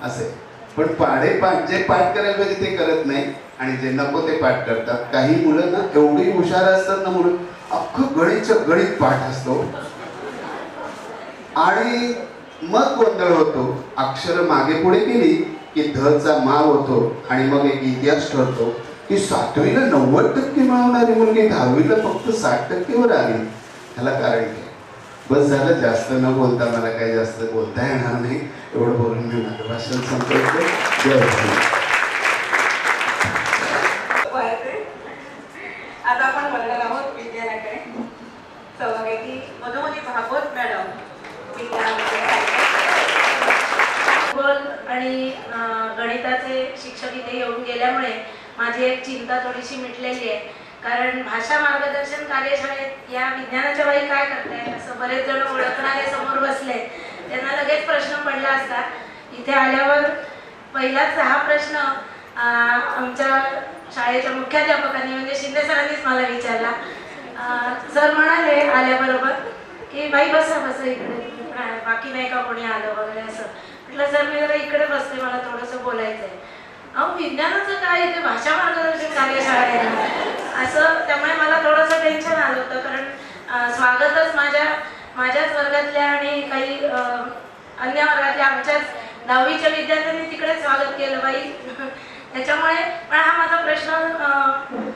असे. पण पाढे पाठ जे पाठ करायला पाहिजे ते करत नाही, आणि जे नको ते पाठ करतात. काही मुलं ना एवढी हुशार असतात ना, मुलं अख्खं गणित पाठ असतो आणि मग गोंधळ होतो. अक्षर मागे पुढे केली की धचा माव होतो आणि मग एक इतिहास ठरतो की 7वीला 90% मिळवणारी मुलगी 10वीला फक्त 60% आली. ह्याला कारण काय? बस झालं, जास्त न बोलता, मला काही जास्त बोलता येणार नाही. एवढं बोलून मी माझं भाषण संपवतो. जय हिंद. आता आपण बोलणार आहोत विद्यालयाकडे. सहभागी मधुमती भागवत मॅडम भूगोल आणि गणिताचे शिक्षक इथे येऊन गेल्यामुळे माझी एक चिंता थोडीशी मिटलेली आहे. कारण भाषा मार्गदर्शन कार्यशाळेत या विज्ञानाच्या बाई काय करताय असं बरेच जण ओळखणारे समोर बसले, त्यांना लगेच प्रश्न पडला असता. इथे आल्यावर पहिलाच हा प्रश्न आमच्या शाळेच्या मुख्याध्यापकांनी म्हणजे शिंदे सरांनीच मला विचारला. सर म्हणाले आल्याबरोबर की बाई बसा बसा इकडे, बाकी नाही का कोणी आलं वगैरे असं. म्हटलं सर मी जरा इकडे बसते, मला थोडंसं बोलायचं आहे. अहो विज्ञानाचं काय, इथे भाषा मार्गदर्शन कार्यशाळा आहे ना असं. त्यामुळे मला थोडंसं टेन्शन आलं होतं, कारण स्वागतच माझ्याच वर्गातल्या आणि काही अन्य वर्गातल्या आमच्याच 10वीच्या विद्यार्थ्यांनी तिकडे स्वागत केलं बाई. त्याच्यामुळे पण हा माझा प्रश्न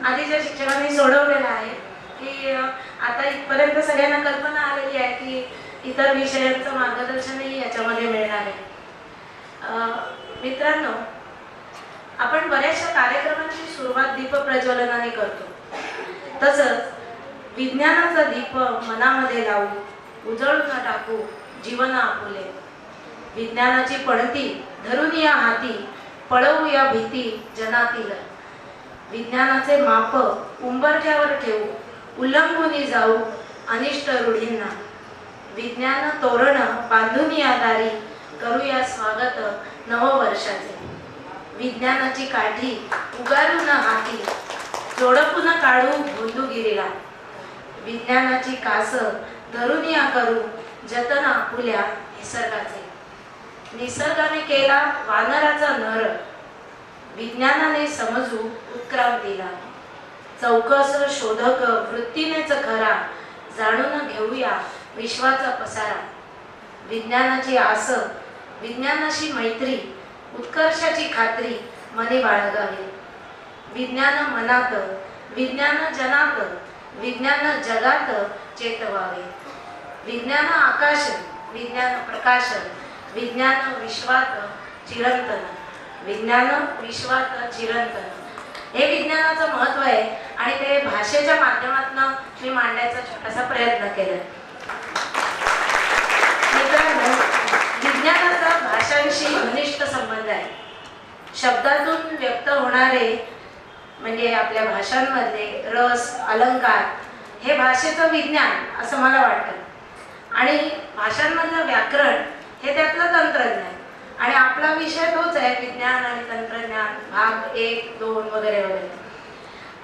आधीच्या शिक्षकांनी सोडवलेला आहे की आता इथपर्यंत सगळ्यांना कल्पना आलेली आहे की इतर विषयांचं मार्गदर्शनही याच्यामध्ये मिळणार आहे. मित्रांनो, आपण बऱ्याचशा कार्यक्रमांची सुरुवात दीप प्रज्वलनाने करतो. तसंच विज्ञानाचा दीप मनामध्ये लावू, उजळू न टाकू, जीवन आपुले. विज्ञानाची पणती धरून या हाती, पळवू या भीती जनातील. विज्ञानाचे माप उंबरठ्यावर ठेवू, उल्लंघुनी जाऊ अनिष्ट रूढींना. विज्ञान तोरण बांधून या दारी, करूया स्वागत नववर्षाचे. विज्ञानाची काठी उगारू न हाती, जोडपून काढू भोंदूगिरीला. विज्ञानाची कास धरून या करू, जतन आपुल्या निसर्गाचे. निसर्गाने केला वानराचा नर, विज्ञानाने समजू उत्क्रांतीला. चौकस शोधक वृत्तीनेच खरा, जाणून घेऊया विश्वाचा पसारा. विज्ञानाची आस, विज्ञानाशी मैत्री, उत्कर्षाची खात्री मनी बाळगावी. विज्ञान मनात, विज्ञान जनात, विज्ञान जगात चेतवावे. विज्ञान आकाश, विज्ञान प्रकाश, विज्ञान विश्वात चिरंतन. विज्ञान विश्वात चिरंतन हे विज्ञानाचं महत्त्व आहे आणि ते भाषेच्या माध्यमातून मी मांडण्याचा छोटासा प्रयत्न केला. मित्रांनो, विज्ञानाचा भाषांशी घनिष्ठ संबंध आहे. शब्दातून व्यक्त होणारे म्हणजे आपल्या भाषांमधले रस, अलंकार हे भाषेचं विज्ञान असं मला वाटतं. आणि भाषांमधलं व्याकरण हे त्यातलं तंत्रज्ञान. आणि आपला विषय तोच आहे, विज्ञान आणि तंत्रज्ञान भाग 1, 2 वगैरे वगैरे.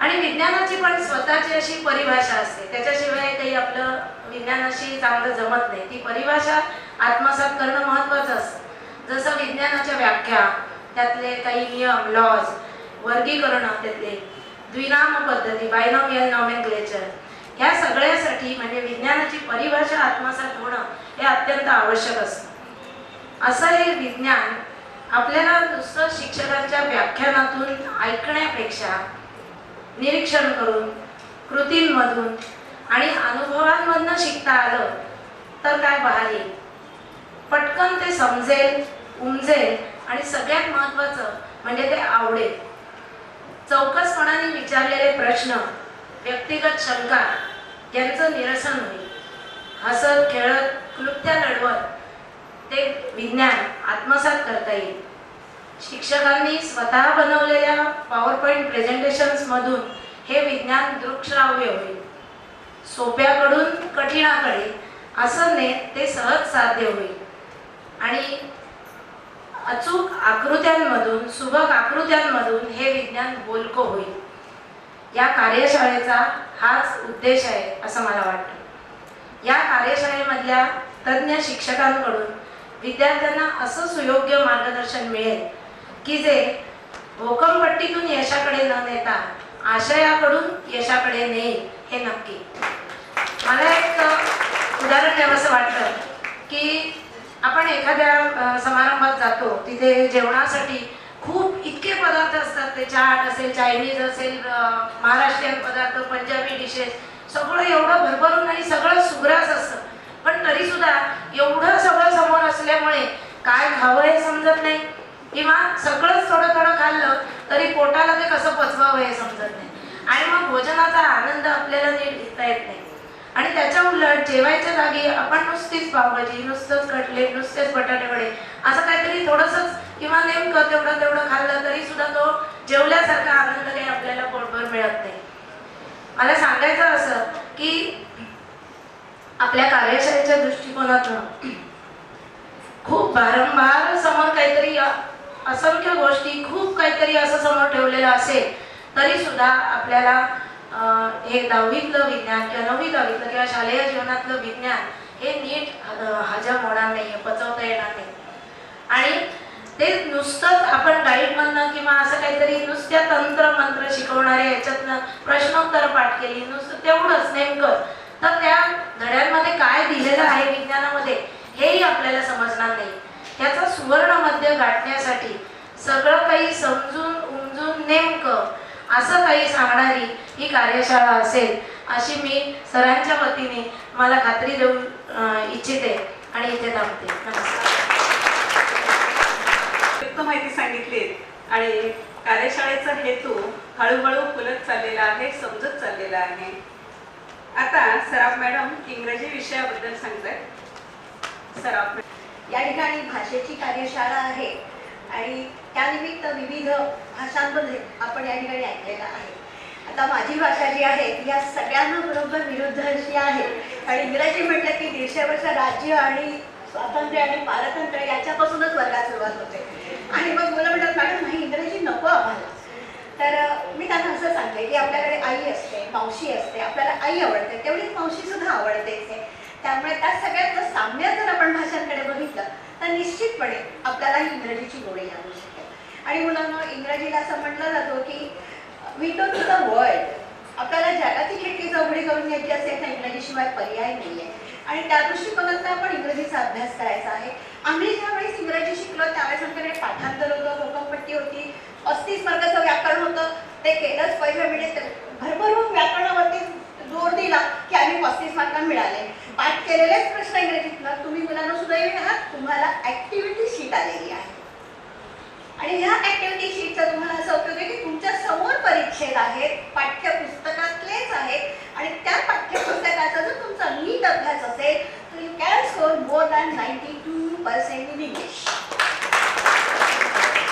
आणि विज्ञानाची पण स्वतःची अशी परिभाषा असते, त्याच्याशिवाय काही आपलं विज्ञानाशी चांगलं जमत नाही. ती परिभाषा आत्मसात करणं महत्त्वाचं असतं. जसं विज्ञानाच्या व्याख्या, त्यातले काही नियम, लॉज, वर्गीकरण, त्यातले द्विनाम पद्धती, बायनॉमियल नॉमेनक्लेचर, ह्या सगळ्यासाठी म्हणजे विज्ञानाची परिभाषा आत्मसात होणं हे अत्यंत आवश्यक असतं. असं हे विज्ञान आपल्याला नुसतं शिक्षकांच्या व्याख्यानातून ऐकण्यापेक्षा निरीक्षण करून, कृतींमधून आणि अनुभवांमधनं शिकता आलं तर काय बहार येईल. पटकन ते समजेल, उमजेल आणि सगळ्यात महत्त्वाचं म्हणजे ते आवडेल. चौकसपणाने विचारलेले प्रश्न, व्यक्तिगत शंका यांचं निरसन होईल. हसत खेळत, क्लुप्त्या लढवत ते विज्ञान आत्मसात करता येईल. शिक्षकांनी स्वतः बनवलेल्या पॉवरपॉईंट प्रेझेंटेशन्समधून हे विज्ञान दृकश्राव्य होईल. सोप्याकडून कठीणाकडे असं नेत ते सहज साध्य होईल. आणि अचूक आकृत्यांमधून, सुबक आकृत्यांमधून हे विज्ञान बोलकं होईल. या कार्यशाळेचा हाच उद्देश आहे असं मला वाटतं. या कार्यशाळेमधल्या तज्ज्ञ शिक्षकांकडून विद्यार्थ्यांना असं सुयोग्य मार्गदर्शन मिळेल की जे भोकमपट्टीतून यशाकडे न नेता आशयाकडून यशाकडे नेईल हे नक्की. मला एक उदाहरण द्यावंसं वाटतं की आपण एखाद्या समारंभात जातो, तिथे जेवणासाठी खूप इतके पदार्थ असतात, ते चाट असेल, चायनीज असेल, महाराष्ट्रीयन पदार्थ, पंजाबी डिशेस, सगळं एवढं भरभरून आणि सगळं सुग्रास असतं. पण तरी सुद्धा एवढं सगळं समोर असल्यामुळे काय खावं हे समजत नाही, किंवा सगळंच थोडं थोडं खाल्लं तरी पोटाला ते कसं पचवावं हे समजत नाही, आणि मग भोजनाचा आनंद आपल्याला नीट घेता येत नाही. आणि त्याच्या उलट जेवायच्या जागी आपण नुसतीच पावभाजी, नुसतंच कटलेट, नुसतेच बटाटे वडे असं काहीतरी थोडंसंच किंवा नेमकं तेवढं खाल्लं तरी सुद्धा तो जेवल्यासारखा आनंद काही आपल्याला पोटभर मिळत नाही. मला सांगायचं असं की आपल्या कार्यशाळेच्या दृष्टिकोनातून खूप वारंवार समोर काहीतरी असंख्य गोष्टी, खूप काहीतरी असं समोर ठेवलेलं असेल तरी सुद्धा आपल्याला हे 10वीतलं विज्ञान किंवा 9वी 10वीतलं किंवा शालेय जीवनातलं विज्ञान हे नीट हजम होणार नाही, पचवता येणार नाही. आणि ते नुसतंच आपण गाईडमधनं किंवा असं काहीतरी नुसत्या तंत्र मंत्र शिकवणारे याच्यातनं प्रश्नोत्तर पाठ केली, नुसतं तेवढंच नेमकं, तर त्या धड्यांमध्ये काय दिलेलं आहे विज्ञानामध्ये हेही आपल्याला समजणार नाही. त्याचा सुवर्ण मध्य गाठण्यासाठी सगळं काही समजून उमजून नेमकं असं काही सांगणारी ही कार्यशाळा असेल अशी मी सरांच्या वतीने मला खात्री देऊ इच्छिते आणि इथे थांबते. नमस्कार. उपयुक्त माहिती सांगितली आणि कार्यशाळेचा हेतू हळूहळू फुलत चाललेला आहे, समजत चाललेला आहे. आता सराफ मॅडम इंग्रजी विषयाबद्दल सांगतायत. सराफ या ठिकाणी भाषेची कार्यशाळा आहे आणि त्यानिमित्त विविध भाषांमध्ये आपण या ठिकाणी ऐकलेलं आहे. आता माझी भाषा जी आहे ती या सगळ्यांना बरोबर विरुद्ध अशी आहे. आणि इंग्रजी म्हटलं की 150 वर्ष राज्य आणि स्वातंत्र्य आणि पारतंत्र्य याच्यापासूनच वर्गात सुरुवात होते. आणि मग मला म्हणतात मॅडम नाही इंग्रजी नको आम्हाला. तर मी त्यांना असं सांगते की आपल्याकडे आई असते, मावशी असते, आपल्याला आई आवडते तेवढीच मावशी सुद्धा आवडतेच आहे. त्यामुळे त्या सगळ्याचं साम्य जर आपण भाषांकडे बघितलं तर निश्चितपणे आपल्याला ही इंग्रजीची गोडी लागू शकेल. आणि मुलांना इंग्रजीला असं म्हटलं जातं की विंडो टू द वर्ल्ड. आपल्याला जगाची खिडकी चौघडी करून घ्यायची असेल तर इंग्रजीशिवाय पर्याय नाही आहे. आणि त्या दृष्टिकोनातून आपण इंग्रजीचा अभ्यास करायचा आहे. आम्ही ज्यावेळेस इंग्रजी शिकलो त्यावेळेस आमच्याकडे पाठांतर होतं, घोकंपट्टी होती, 35 मार्काचं व्याकरण होतं. ते केलंच पाहिजे. म्हणजे भरभरून व्याकरणावरती जोर दिला की आम्ही 35 मार्क मिळाले. पाठ केलेलेच प्रश्न इंग्रजीतनं तुम्ही मुलांना सुदैवी आहात, तुम्हाला ऍक्टिव्हिटी शीट आलेली आहे. आणि ह्या ऍक्टिव्हिटी शीटचा तुम्हाला असं उपयोग आहे की तुमच्या समोर परिच्छेद आहेत, पाठ्यपुस्तकातलेच आहेत आणि त्या पाठ्यपुस्तकाचा जर तुमचा नीट अभ्यास असेल तर you can score more than 92% in English.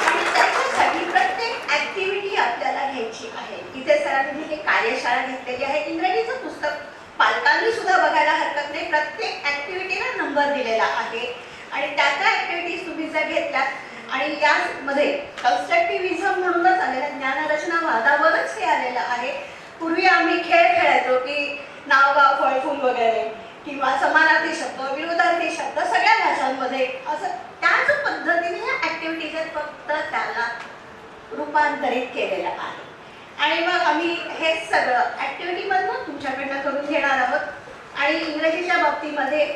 आणि त्याच्यासाठी प्रत्येक ऍक्टिव्हिटी आपल्याला घ्यायची आहे. इथे सरांनी ही कार्यशाळा घेतलेली आहे. इंग्रजीचं पुस्तक पालकांनी सुद्धा बघायला हरकत नाही. प्रत्येक ऍक्टिव्हिटीला नंबर दिलेला आहे आणि त्या त्या ऍक्टिव्हिटीज तुम्ही जर घेतल्यात आणि यामध्ये कन्स्ट्रक्टिव्हिझम म्हणूनच आलेलं ज्ञानरचनावादावरच हे आलेलं आहे. पूर्वी आम्ही खेळ खेळायचो की नाव गाव फळ फूल वगैरे किंवा समानार्थी शब्द, विरोधार्थी शब्द सगळ्या भाषांमध्ये असं त्याच पद्धतीने या ऍक्टिव्हिटीज फक्त त्याला रूपांतरित केलेलं आहे. आणि मग आम्ही हे सगळं ऍक्टिव्हिटीमधून तुमच्याकडनं करून घेणार आहोत. आणि इंग्रजीच्या बाबतीमध्ये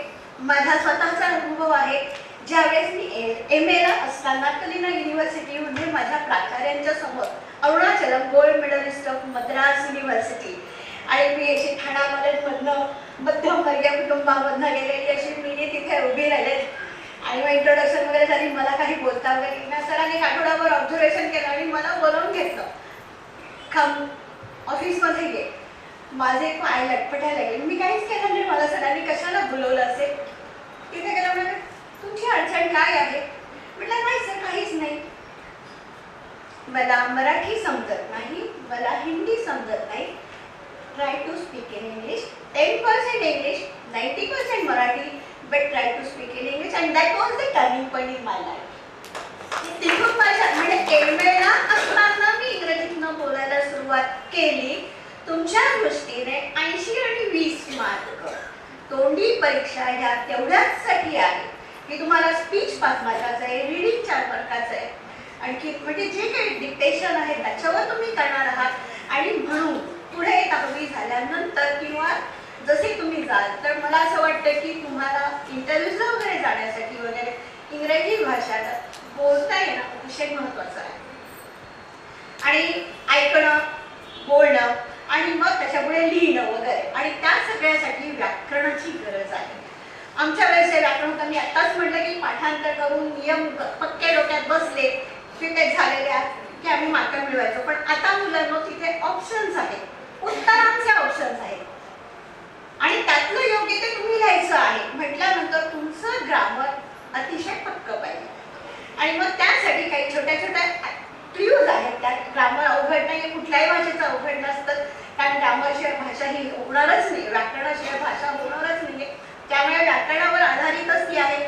माझा स्वतःचा अनुभव आहे. ज्यावेळेस मी MA ला असताना कलिना युनिव्हर्सिटीमध्ये माझ्या प्राचार्यांच्या समोर Arunachalam gold medalist of Madras university आणि मी अशी ठाण्यामधनं मध्यमवर्गीय कुटुंबामधनं गेलेली अशी मी तिथे उभी राहिले. आणि मग इंट्रोडक्शन वगैरे झाली, मला काही बोलता वगैरे नाही. सरांनी एक आठवडाभर ऑब्झर्वेशन केलं आणि मला बोलावून घेतलं. खाम ऑफिसमध्ये गे. माझे पाय लटपटायला लागले. मी काहीच केलं नाही. मला सरांनी कशाला बोलवलं असेल. तिथे गेलं म्हणजे तुमची अडचण काय आहे. म्हटलं नाही सर काहीच नाही. मला मराठी समजत नाही, मला हिंदी समजत नाही. Try to speak in English. 10% English, 90% Marathi, but try to speak in English and that was the turning point in my life. तिथून माझ्या म्हणजे MA ला असताना मी इंग्रजीतनं बोलायला सुरुवात केली. तुमच्या दृष्टीने 80 आणि 20 मार्क तोंडी परीक्षा ह्या तेवढ्याचसाठी आहे की तुम्हाला स्पीच 5 मार्काचं आहे, रीडिंग 4 मार्काचं आहे. आणखी म्हणजे जे काही डिक्टेशन आहे त्याच्यावर तुम्ही करणार आहात. आणि म्हणून पुढे 10वी झाल्यानंतर किंवा जसे तुम्ही जाल तर मला असं वाटतं की तुम्हाला इंटरव्ह्यूजला वगैरे जाण्यासाठी वगैरे इंग्रजी भाषा बोलता येणं अतिशय महत्त्वाचं आहे. आणि ऐकणं, बोलणं आणि मग त्याच्यापुढे लिहिणं वगैरे. आणि त्या सगळ्यासाठी व्याकरणाची गरज आहे. आमच्या वेळेस हे व्याकरण होतं. मी आत्ताच म्हटलं की पाठांतर करून नियम पक्के डोक्यात बसले, फिटेक झालेले आहेत की आम्ही मार्क मिळवायचो. पण आता मुलांना तिथे ऑप्शन्स आहेत, उत्तरांचे ऑप्शन्स आहेत आणि त्यातलं योग्य ते तुम्ही लिहायचं आहे म्हटल्यानंतर तुमचं ग्रामर अतिशय पक्कं पाहिजे. आणि मग त्यासाठी काही छोट्या छोट्या क्ल्यूज आहेत. त्यात ग्रामर अवघड नाही, कुठल्याही भाषेचं अवघड नसतं, कारण ग्रामरशिवाय भाषा ही होणारच नाही, व्याकरणाशिवाय भाषा होणारच नाही. त्यामुळे व्याकरणावर आधारितच ती आहे.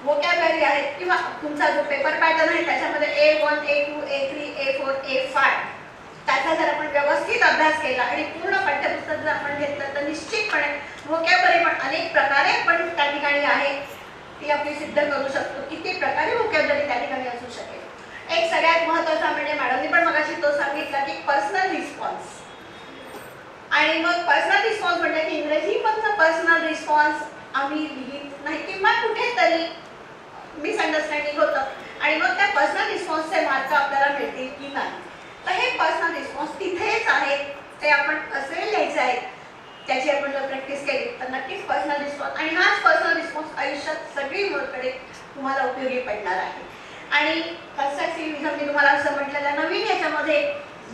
वोकॅब्युलरी आहेत किंवा तुमचा जो पेपर पॅटर्न आहे त्याच्यामध्ये A1, A2, A3, A4, A5 त्याचा जर आपण व्यवस्थित अभ्यास केला आणि पूर्ण पाठ्यपुस्तक जर आपण घेतलं तर निश्चितपणे वोकॅब्युलरी पण अनेक प्रकारे आपण त्या ठिकाणी आहे ती आपली सिद्ध करू शकतो. किती प्रकारे वोकॅब्युलरी त्या ठिकाणी असू शकेल. एक सगळ्यात महत्त्वाचा म्हणजे मॅडमनी पण मगाशी तो सांगितला की पर्सनल रिस्पॉन्स. आणि मग पर्सनल रिस्पॉन्स म्हणजे की इंग्रजीमधनं पर्सनल रिस्पॉन्स आम्ही लिहित नाही किंवा कुठेतरी मिसअंडरस्टँडिंग होतं आणि मग त्या पर्सनल रिस्पॉन्सचे मार्क आपल्याला मिळतील की नाही. तर हे पर्सनल रिस्पॉन्स तिथेच आहे, ते आपण कसे लिहायचे आहेत त्याची आपण जर प्रॅक्टिस केली तर नक्कीच पर्सनल रिस्पॉन्स. आणि हाच पर्सनल रिस्पॉन्स आयुष्यात सगळी मुलांकडे तुम्हाला उपयोगी पडणार आहे. आणि कन्स्ट्रक्टिव्हिझम मी तुम्हाला असं म्हटलेलं नवीन याच्यामध्ये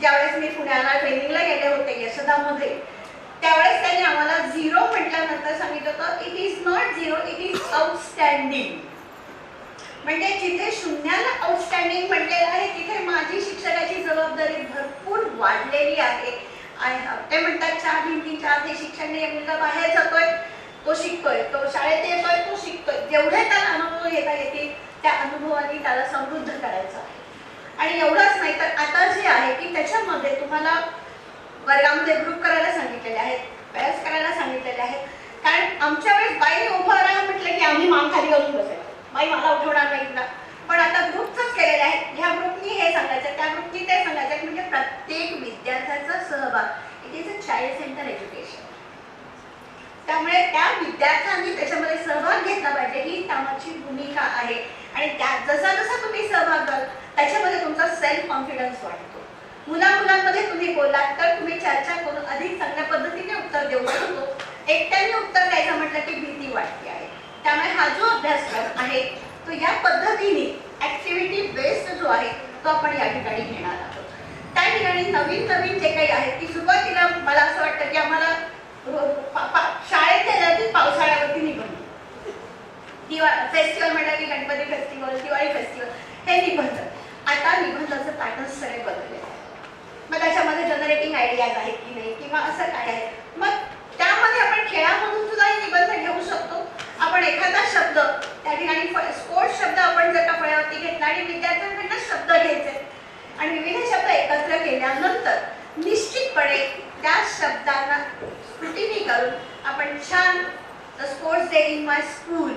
ज्यावेळेस मी पुण्याला ट्रेनिंगला गेले होते यशोदामध्ये, त्यावेळेस त्यांनी आम्हाला 0 म्हटल्यानंतर सांगितलं होतं it is not 0, it is outstanding. म्हणजे जिथे शून्याला आउटस्टँडिंग म्हटलेलं आहे तिथे माझी शिक्षकाची जबाबदारी भरपूर वाढलेली आहे. ते म्हणतात 4 भिंतींच्या आत हे शिक्षण नाही, मुलगा बाहेर जातोय, तो शिकतोय, तो शाळेत येतोय, तो शिकतोय. जेवढे त्याला अनुभव घेता येतील त्या अनुभवाने त्याला समृद्ध करायचं आहे. आणि एवढंच नाही तर आता जे आहे की त्याच्यामध्ये तुम्हाला वर्गामध्ये ग्रुप करायला सांगितलेले आहेत, बॅच करायला सांगितलेले आहेत. कारण आमच्या वेळेस बाईने उभं राहा म्हटलं की आम्ही मान खाली घालून बसायचो, बाई मला उठवणार नाही ना. पण आता ग्रुपच केलेले आहेत. ह्या ग्रुपनी हे सांगायचं, त्या ग्रुपनी ते सांगायचं. म्हणजे प्रत्येक विद्यार्थ्याचा सहभाग. It is a child centre education. त्यामुळे त्या विद्यार्थ्यांनी त्याच्यामध्ये सहभाग घेतला पाहिजे ही त्यामागची भूमिका आहे. आणि त्यात जसा जसा तुम्ही सहभाग घ्याल त्याच्यामध्ये तुमचा सेल्फ कॉन्फिडन्स वाढतो. मुलांमध्ये तुम्ही बोललात तर तुम्ही चर्चा करून अधिक चांगल्या पद्धतीने उत्तर देऊ शकतो. एकट्याने उत्तर द्यायचं म्हटलं की भीती वाटते आहे. त्यामुळे हा जो अभ्यासक्रम आहे तो या पद्धतीने ऍक्टिव्हिटी बेस्ड जो आहे तो आपण या ठिकाणी घेणार आहोत. त्या ठिकाणी नवीन नवीन जे काही आहे की सुरुवातीला मला असं वाटतं की आम्हाला शाळेत गेल्या की पावसाळ्यावरती निबंध, फेस्टिवल म्हटलं की गणपती फेस्टिवल, दिवाळी फेस्टिवल, हे निबंध. आता निबंधाचं पॅटर्न सगळे बदलले आहे. मग त्याच्यामध्ये जनरेटिंग आयडियाज आहेत की नाही किंवा असं काय आहे. मग त्यामध्ये आपण खेळामधून सुद्धा हे निबंध घेऊ शकतो. आपण एखादा शब्द त्या ठिकाणी स्पोर्ट्स शब्द आपण जर का फळ्यावरती घेतला आणि विद्यार्थ्यांकडनं शब्द घ्यायचे आणि विविध शब्द एकत्र केल्यानंतर निश्चितपणे त्या शब्दांना स्क्रुटिनी करून आपण छान the sports day in my school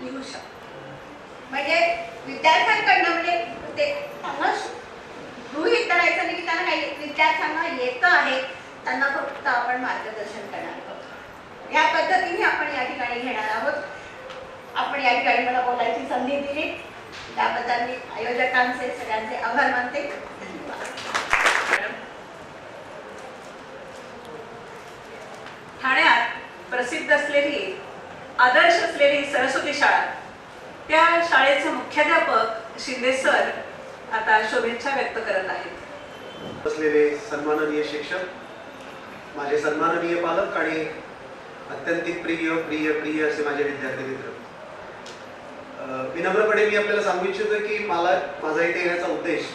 लिहू शकतो. म्हणजे विद्यार्थ्यांकडनं म्हणजे ते त्यांना गृहीत करायचं नाही की त्यांना काही विद्यार्थ्यांना येतं आहे, त्यांना फक्त आपण मार्गदर्शन करणार आहोत. या पद्धतीने आपण या ठिकाणी घेणार आहोत. आपण या ठिकाणी मला बोलायची संधी दिली त्याबद्दल मी आयोजकांचे सगळ्यांचे आभार मानते. ठाण्यात प्रसिद्ध असलेली आदर्श असलेली सरस्वती शाळा, त्या शाळेचे मुख्याध्यापक शिंदे सर आता शुभेच्छा व्यक्त करत आहेत. असलेले सन्माननीय शिक्षक, माझे सन्माननीय पालक आणि अत्यंतिक प्रिय प्रिय प्रिय असे माझे विद्यार्थी मित्र, विनम्रपणे मी आपल्याला सांगू इच्छितोय की माझा इथे येण्याचा उद्देश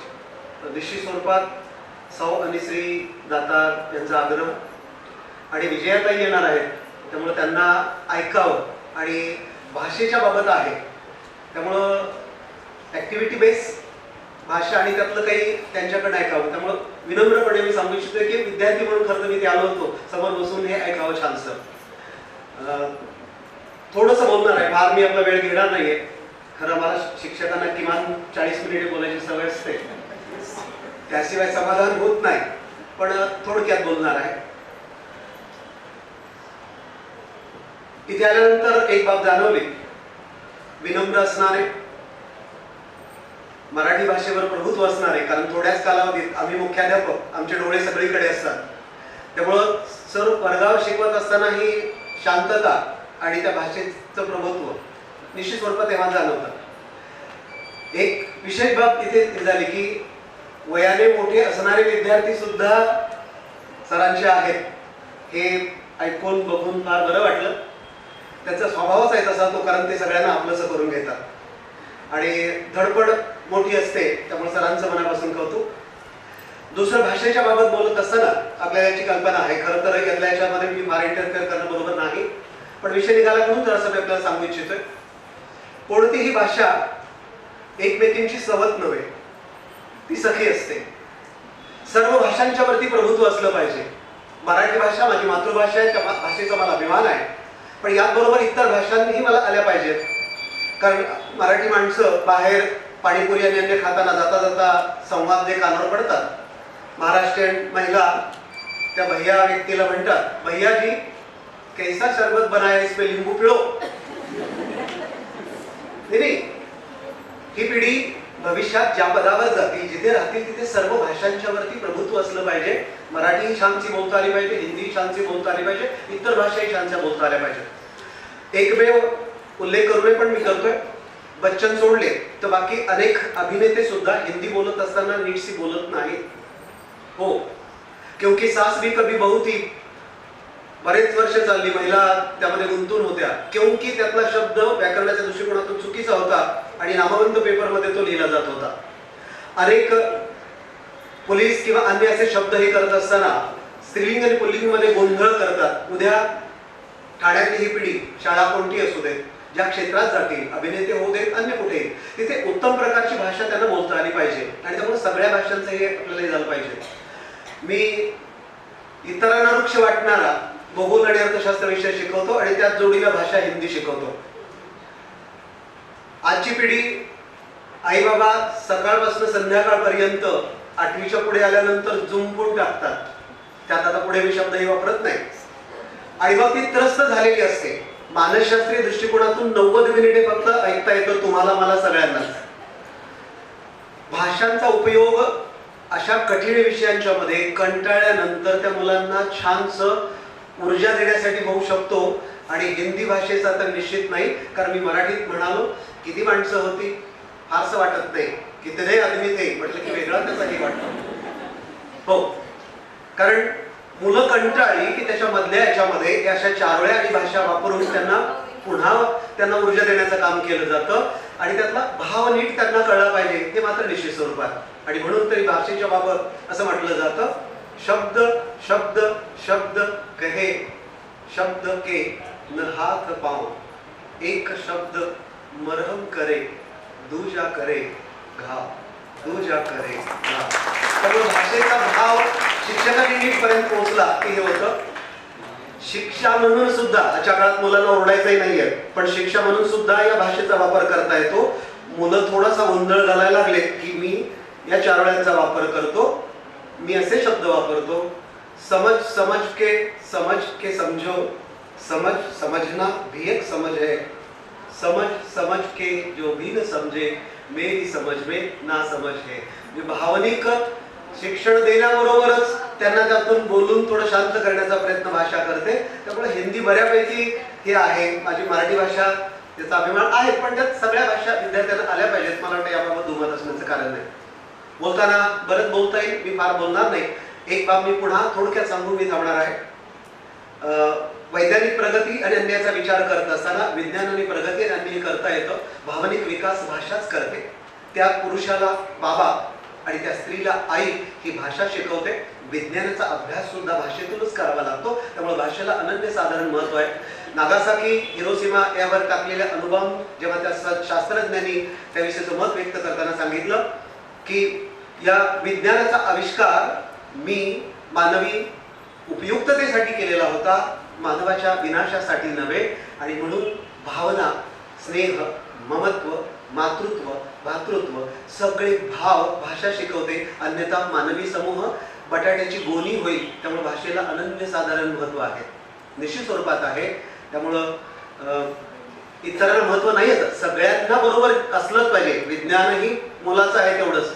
निश्चित स्वरूपात सौ अनिश्री दातार यांचा आग्रह आणि विजयाताई येणार आहेत त्यामुळं त्यांना ऐकावं आणि भाषेच्या बाबत आहे त्यामुळं ॲक्टिव्हिटी बेस भाषा आणि त्यातलं काही त्यांच्याकडे ऐकावं. त्यामुळं विनम्रपणे मी सांगू इच्छितोय की विद्यार्थी म्हणून खरं तर मी ते आलो होतो समोर बसून हे ऐकावं छानसं. थोडंसं बोलणार आहे, फार मी आपला वेळ घेणार नाहीये. खरं मला शिक्षकांना किमान 40 मिनिटे बोलायची सवय असते, त्याशिवाय समाधान होत नाही, पण थोडक्यात बोलणार आहे. इथे आल्यानंतर एक बाब जाणवली, विनम्र असणारे मराठी भाषेवर प्रभुत्व असणार आहे, कारण थोड्याच कालावधीत आम्ही मुख्याध्यापक, आमचे डोळे सगळीकडे असतात. त्यामुळं सर वर्गावर शिकवत असताना ही शांतता आणि त्या भाषेचं प्रभुत्व निश्चित स्वरूपात तेव्हा जाणवतं. एक विशेष बाब इथे झाली की वयाने मोठे असणारे विद्यार्थी सुद्धा सरांचे आहेत, हे ऐकून बघून फार बरं वाटलं. त्यांचा स्वभावच आहे तसा तो, कारण ते सगळ्यांना आपलंसं करून घेतात आणि धडपड मोठी असते. त्यामुळे सरांचं मनापासून कौतुक. दुसरं, भाषेच्या बाबत बोलत असताना आपल्याला याची कल्पना आहे. खरं तर यातल्या याच्यामध्ये मी फार इंटरफेअर करणं बरोबर नाही, पण विषय निघाला म्हणून जरासं मी आपल्याला सांगू इच्छितोय. कोणतीही भाषा एकमेकींची सवत नव्हे, ती सखी असते. सर्व भाषांच्या वरती प्रभुत्व असलं पाहिजे. मराठी भाषा माझी मातृभाषा आहे, त्या भाषेचा मला अभिमान आहे, पण याचबरोबर इतर भाषांनीही मला आल्या पाहिजेत. कारण मराठी माणसं बाहेर पाणीपुरी आणि अन्य खाताना जाता जाता संवाद जे कानावर पडतात, महाराष्ट्रीयन महिला त्या भैया व्यक्तीला म्हणतात, भैया जी कैसा शरबत बनाया इसमें लिंबू पिळो. नाही, ही पिढी भविष्यात ज्या पदावर जातील, जिथे राहतील, तिथे सर्व भाषांच्या वरती प्रभुत्व असलं पाहिजे. मराठी छानशी बोलता आली पाहिजे, हिंदी छानशी बोलता आली पाहिजे, इतर भाषाही छानशा बोलता आल्या पाहिजेत. एकमेव उल्लेख करू नये, पण मी करतोय. बच्चन सोडले तर बाकी अनेक अभिनेते सुद्धा हिंदी बोलत असताना नीटशी बोलत नाहीत. हो, क्योंकि सास भी कभी बहू थी बरेच वर्ष चालली, महिला त्यामध्ये गुंतून होत्या. क्योंकि त्यातला शब्द व्याकरणाच्या दृष्टिकोनातून चुकीचा होता आणि नामवंत पेपरमध्ये तो लिहिला जात होता. अनेक पोलीस किंवा अन्य असे शब्द हे करत असताना स्त्रीलिंग आणि पुल्लिंग मध्ये गोंधळ करतात. उद्या ठाण्यातली ही पिढी, शाळा कोणती असू दे, ज्या क्षेत्रात जातील, अभिनेते होऊ देत, अन्य कुठे, तिथे उत्तम प्रकारची भाषा त्यांना बोलता आली पाहिजे आणि त्यामुळे सगळ्या भाषांचं हे आपल्याला हे झालं पाहिजे. मी इतरांना वृक्ष वाटणारा भूगोल आणि अर्थशास्त्र विषय शिकवतो आणि त्याच जोडीला भाषा हिंदी शिकवतो. आजची पिढी, आई बाबा सकाळपासून संध्याकाळपर्यंत 8वीच्या पुढे आल्यानंतर जुंपून टाकतात. त्यात आता पुढे मी शब्दही वापरत नाही आणि मग ती त्रस्त झालेली असते. मानसशास्त्रीय दृष्टिकोनातून 90 मिनिटे फक्त ऐकता येतं तुम्हाला, मला, सगळ्यांनाच. भाषांचा उपयोग अशा कठीण विषयांच्या मध्ये कंटाळल्यानंतर त्या मुलांना छानसं ऊर्जा देण्यासाठी होऊ शकतो. आणि हिंदी भाषेचा तर निश्चित नाही, कारण मी मराठीत म्हणालो किती माणसं होती फारसं वाटत नाही, किती आदमी ते म्हटलं की वेगळा त्याचाही वाटतो. हो, कारण मुलं कंटाळली की त्याच्या मधल्या याच्यामध्ये अशा चारोळ्या आणि भाषा वापरून त्यांना ऊर्जा देण्याचं काम केलं जातं आणि त्यातला भाव नीट त्यांना कळला पाहिजे, हे मात्र निश्चित स्वरूपात. आणि म्हणून तरी भाषेच्या बाबत असं म्हटलं जातं, शब्द शब्द शब्द कहे, शब्द के न हाथ पाँव, एक शब्द मरहम करे, दूजा करे घाव, दूजा करे घाव. त्यामुळे भाषेचा भाव शिक्षकांनी नीटपर्यंत पोहोचला की हे होतं. शिक्षा म्हणून सुद्धा आजच्या काळात मुलांना ओरडायचंही नाहीये, पण शिक्षा म्हणून सुद्धा या भाषेचा वापर करता येतो. मुलं थोडासा गोंधळ घालायला लागले की मी या चारोळ्यांचा वापर करतो, मी असे शब्द वापरतो. समझ समझ के समझो, समझ समझना भी एक समझ है, समझ समझ के जो भी न समझे मेरी समझ में ना समझ है. भावनिक शिक्षण देण्याबरोबरच त्यांना त्यातून बोलून थोडं शांत करण्याचा प्रयत्न भाषा करते. त्यामुळे हिंदी बऱ्यापैकी हे आहे. माझी मराठी भाषा त्याचा अभिमान आहे, पण त्यात सगळ्या भाषा विद्यार्थ्यांना आल्या पाहिजेत. मला वाटतं याबाबत दुमत असण्याचं कारण नाही. बोलताना बरंच बोलता येईल, मी फार बोलणार नाही. एक बाब मी पुन्हा थोडक्यात सांगून मी थांबणार आहे. वैज्ञानिक प्रगती आणि अन्यायाचा विचार करत असताना विज्ञान आणि प्रगती आणि अन्याय करता येतं. भावनिक विकास भाषाच करते. त्या पुरुषाला बाबा आणि त्या स्त्रीला आई ही भाषा शिकवते. विज्ञानाचा अभ्यास सुद्धा भाषेतूनच करावा लागतो. त्यामुळे भाषेला अनन्यसाधारण महत्व आहे. नागासाकी, हिरोशिमा यावर टाकलेल्या अणुबॉम्ब जेव्हा त्या शास्त्रज्ञांनी त्याविषयीचं मत व्यक्त करताना सांगितलं की या विज्ञानाचा आविष्कार मी मानवी उपयुक्ततेसाठी केलेला होता, मानवाच्या विनाशासाठी नव्हे. आणि म्हणून भावना, स्नेह, ममत्व, मातृत्व, भातृत्व सगळे भाव भाषा शिकवते. अन्यथा मानवी समूह बटाट्याची गोणी होईल. त्यामुळे भाषेला अनन्यसाधारण महत्व आहे, निश्चित स्वरूपात आहे. त्यामुळं इतरांना महत्व नाही येतं, सगळ्यांना बरोबर असलंच पाहिजे. विज्ञानही मुलाचं आहे तेवढंच,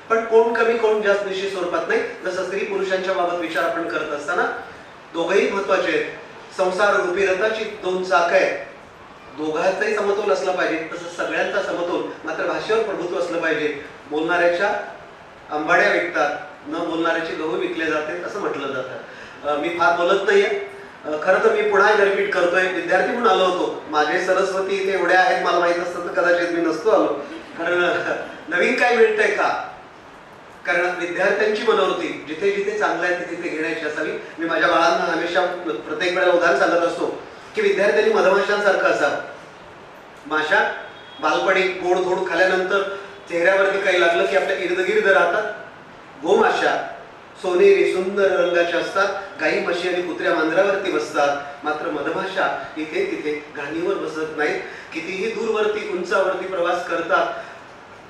पण कोण कमी कोण जास्त निश्चित स्वरूपात नाही. जसं स्त्री पुरुषांच्या बाबत विचार आपण करत असताना दोघंही महत्वाचे आहेत. संसार रूपी रथाची दोन चाक आहेत, दोघांचाही समतोल असला पाहिजे. तसं सगळ्यांचा समतोल, मात्र भाषेवर प्रभुत्व असलं पाहिजे. बोलणाऱ्याच्या आंबाड्या विकतात, न बोलणाऱ्याचे गहू विकले जाते असं म्हटलं जातं. मी फार बोलत नाहीये. खरं तर मी पुन्हा रिपीट करतोय, विद्यार्थी म्हणून आलो होतो. माझे सरस्वती इथे एवढ्या आहेत, मला माहित असतं तर कदाचित मी नसतो आलो. कारण नवीन काय मिळतंय का? कारण विद्यार्थ्यांची मनोवृत्ती जिथे जिथे चांगलं आहे तिथे तिथे घेण्याची असावी. मी माझ्या बाळांना हमेशा प्रत्येक वेळेला उदाहरण सांगत असतो की विद्यार्थ्यांनी मधमाशांसारखं असावं. माशा बालपणी गोड धोड खाल्यानंतर चेहऱ्यावरती काही लागलं की आपल्या इर्दगिर्द राहतात. गोमाशा सोनेरी सुंदर रंगाच्या असतात, गाई म्हशी आणि कुत्र्या मांजरावरती बसतात. मात्र मधमाशा इथे तिथे घाणीवर बसत नाहीत. कितीही दूरवरती उंचावरती प्रवास करतात,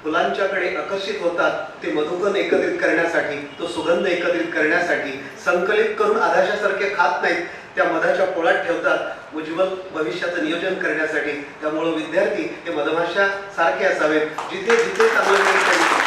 फुलांच्याकडे आकर्षित होतात. ते मधुकण एकत्रित करण्यासाठी, तो सुगंध एकत्रित करण्यासाठी संकलित करून आधाशासारखे खात नाहीत, त्या मधाच्या पोळात ठेवतात उज्ज्वल भविष्याचं नियोजन करण्यासाठी. त्यामुळे विद्यार्थी हे मधमाशा सारखे असावेत, जिथे जिथे चांगलं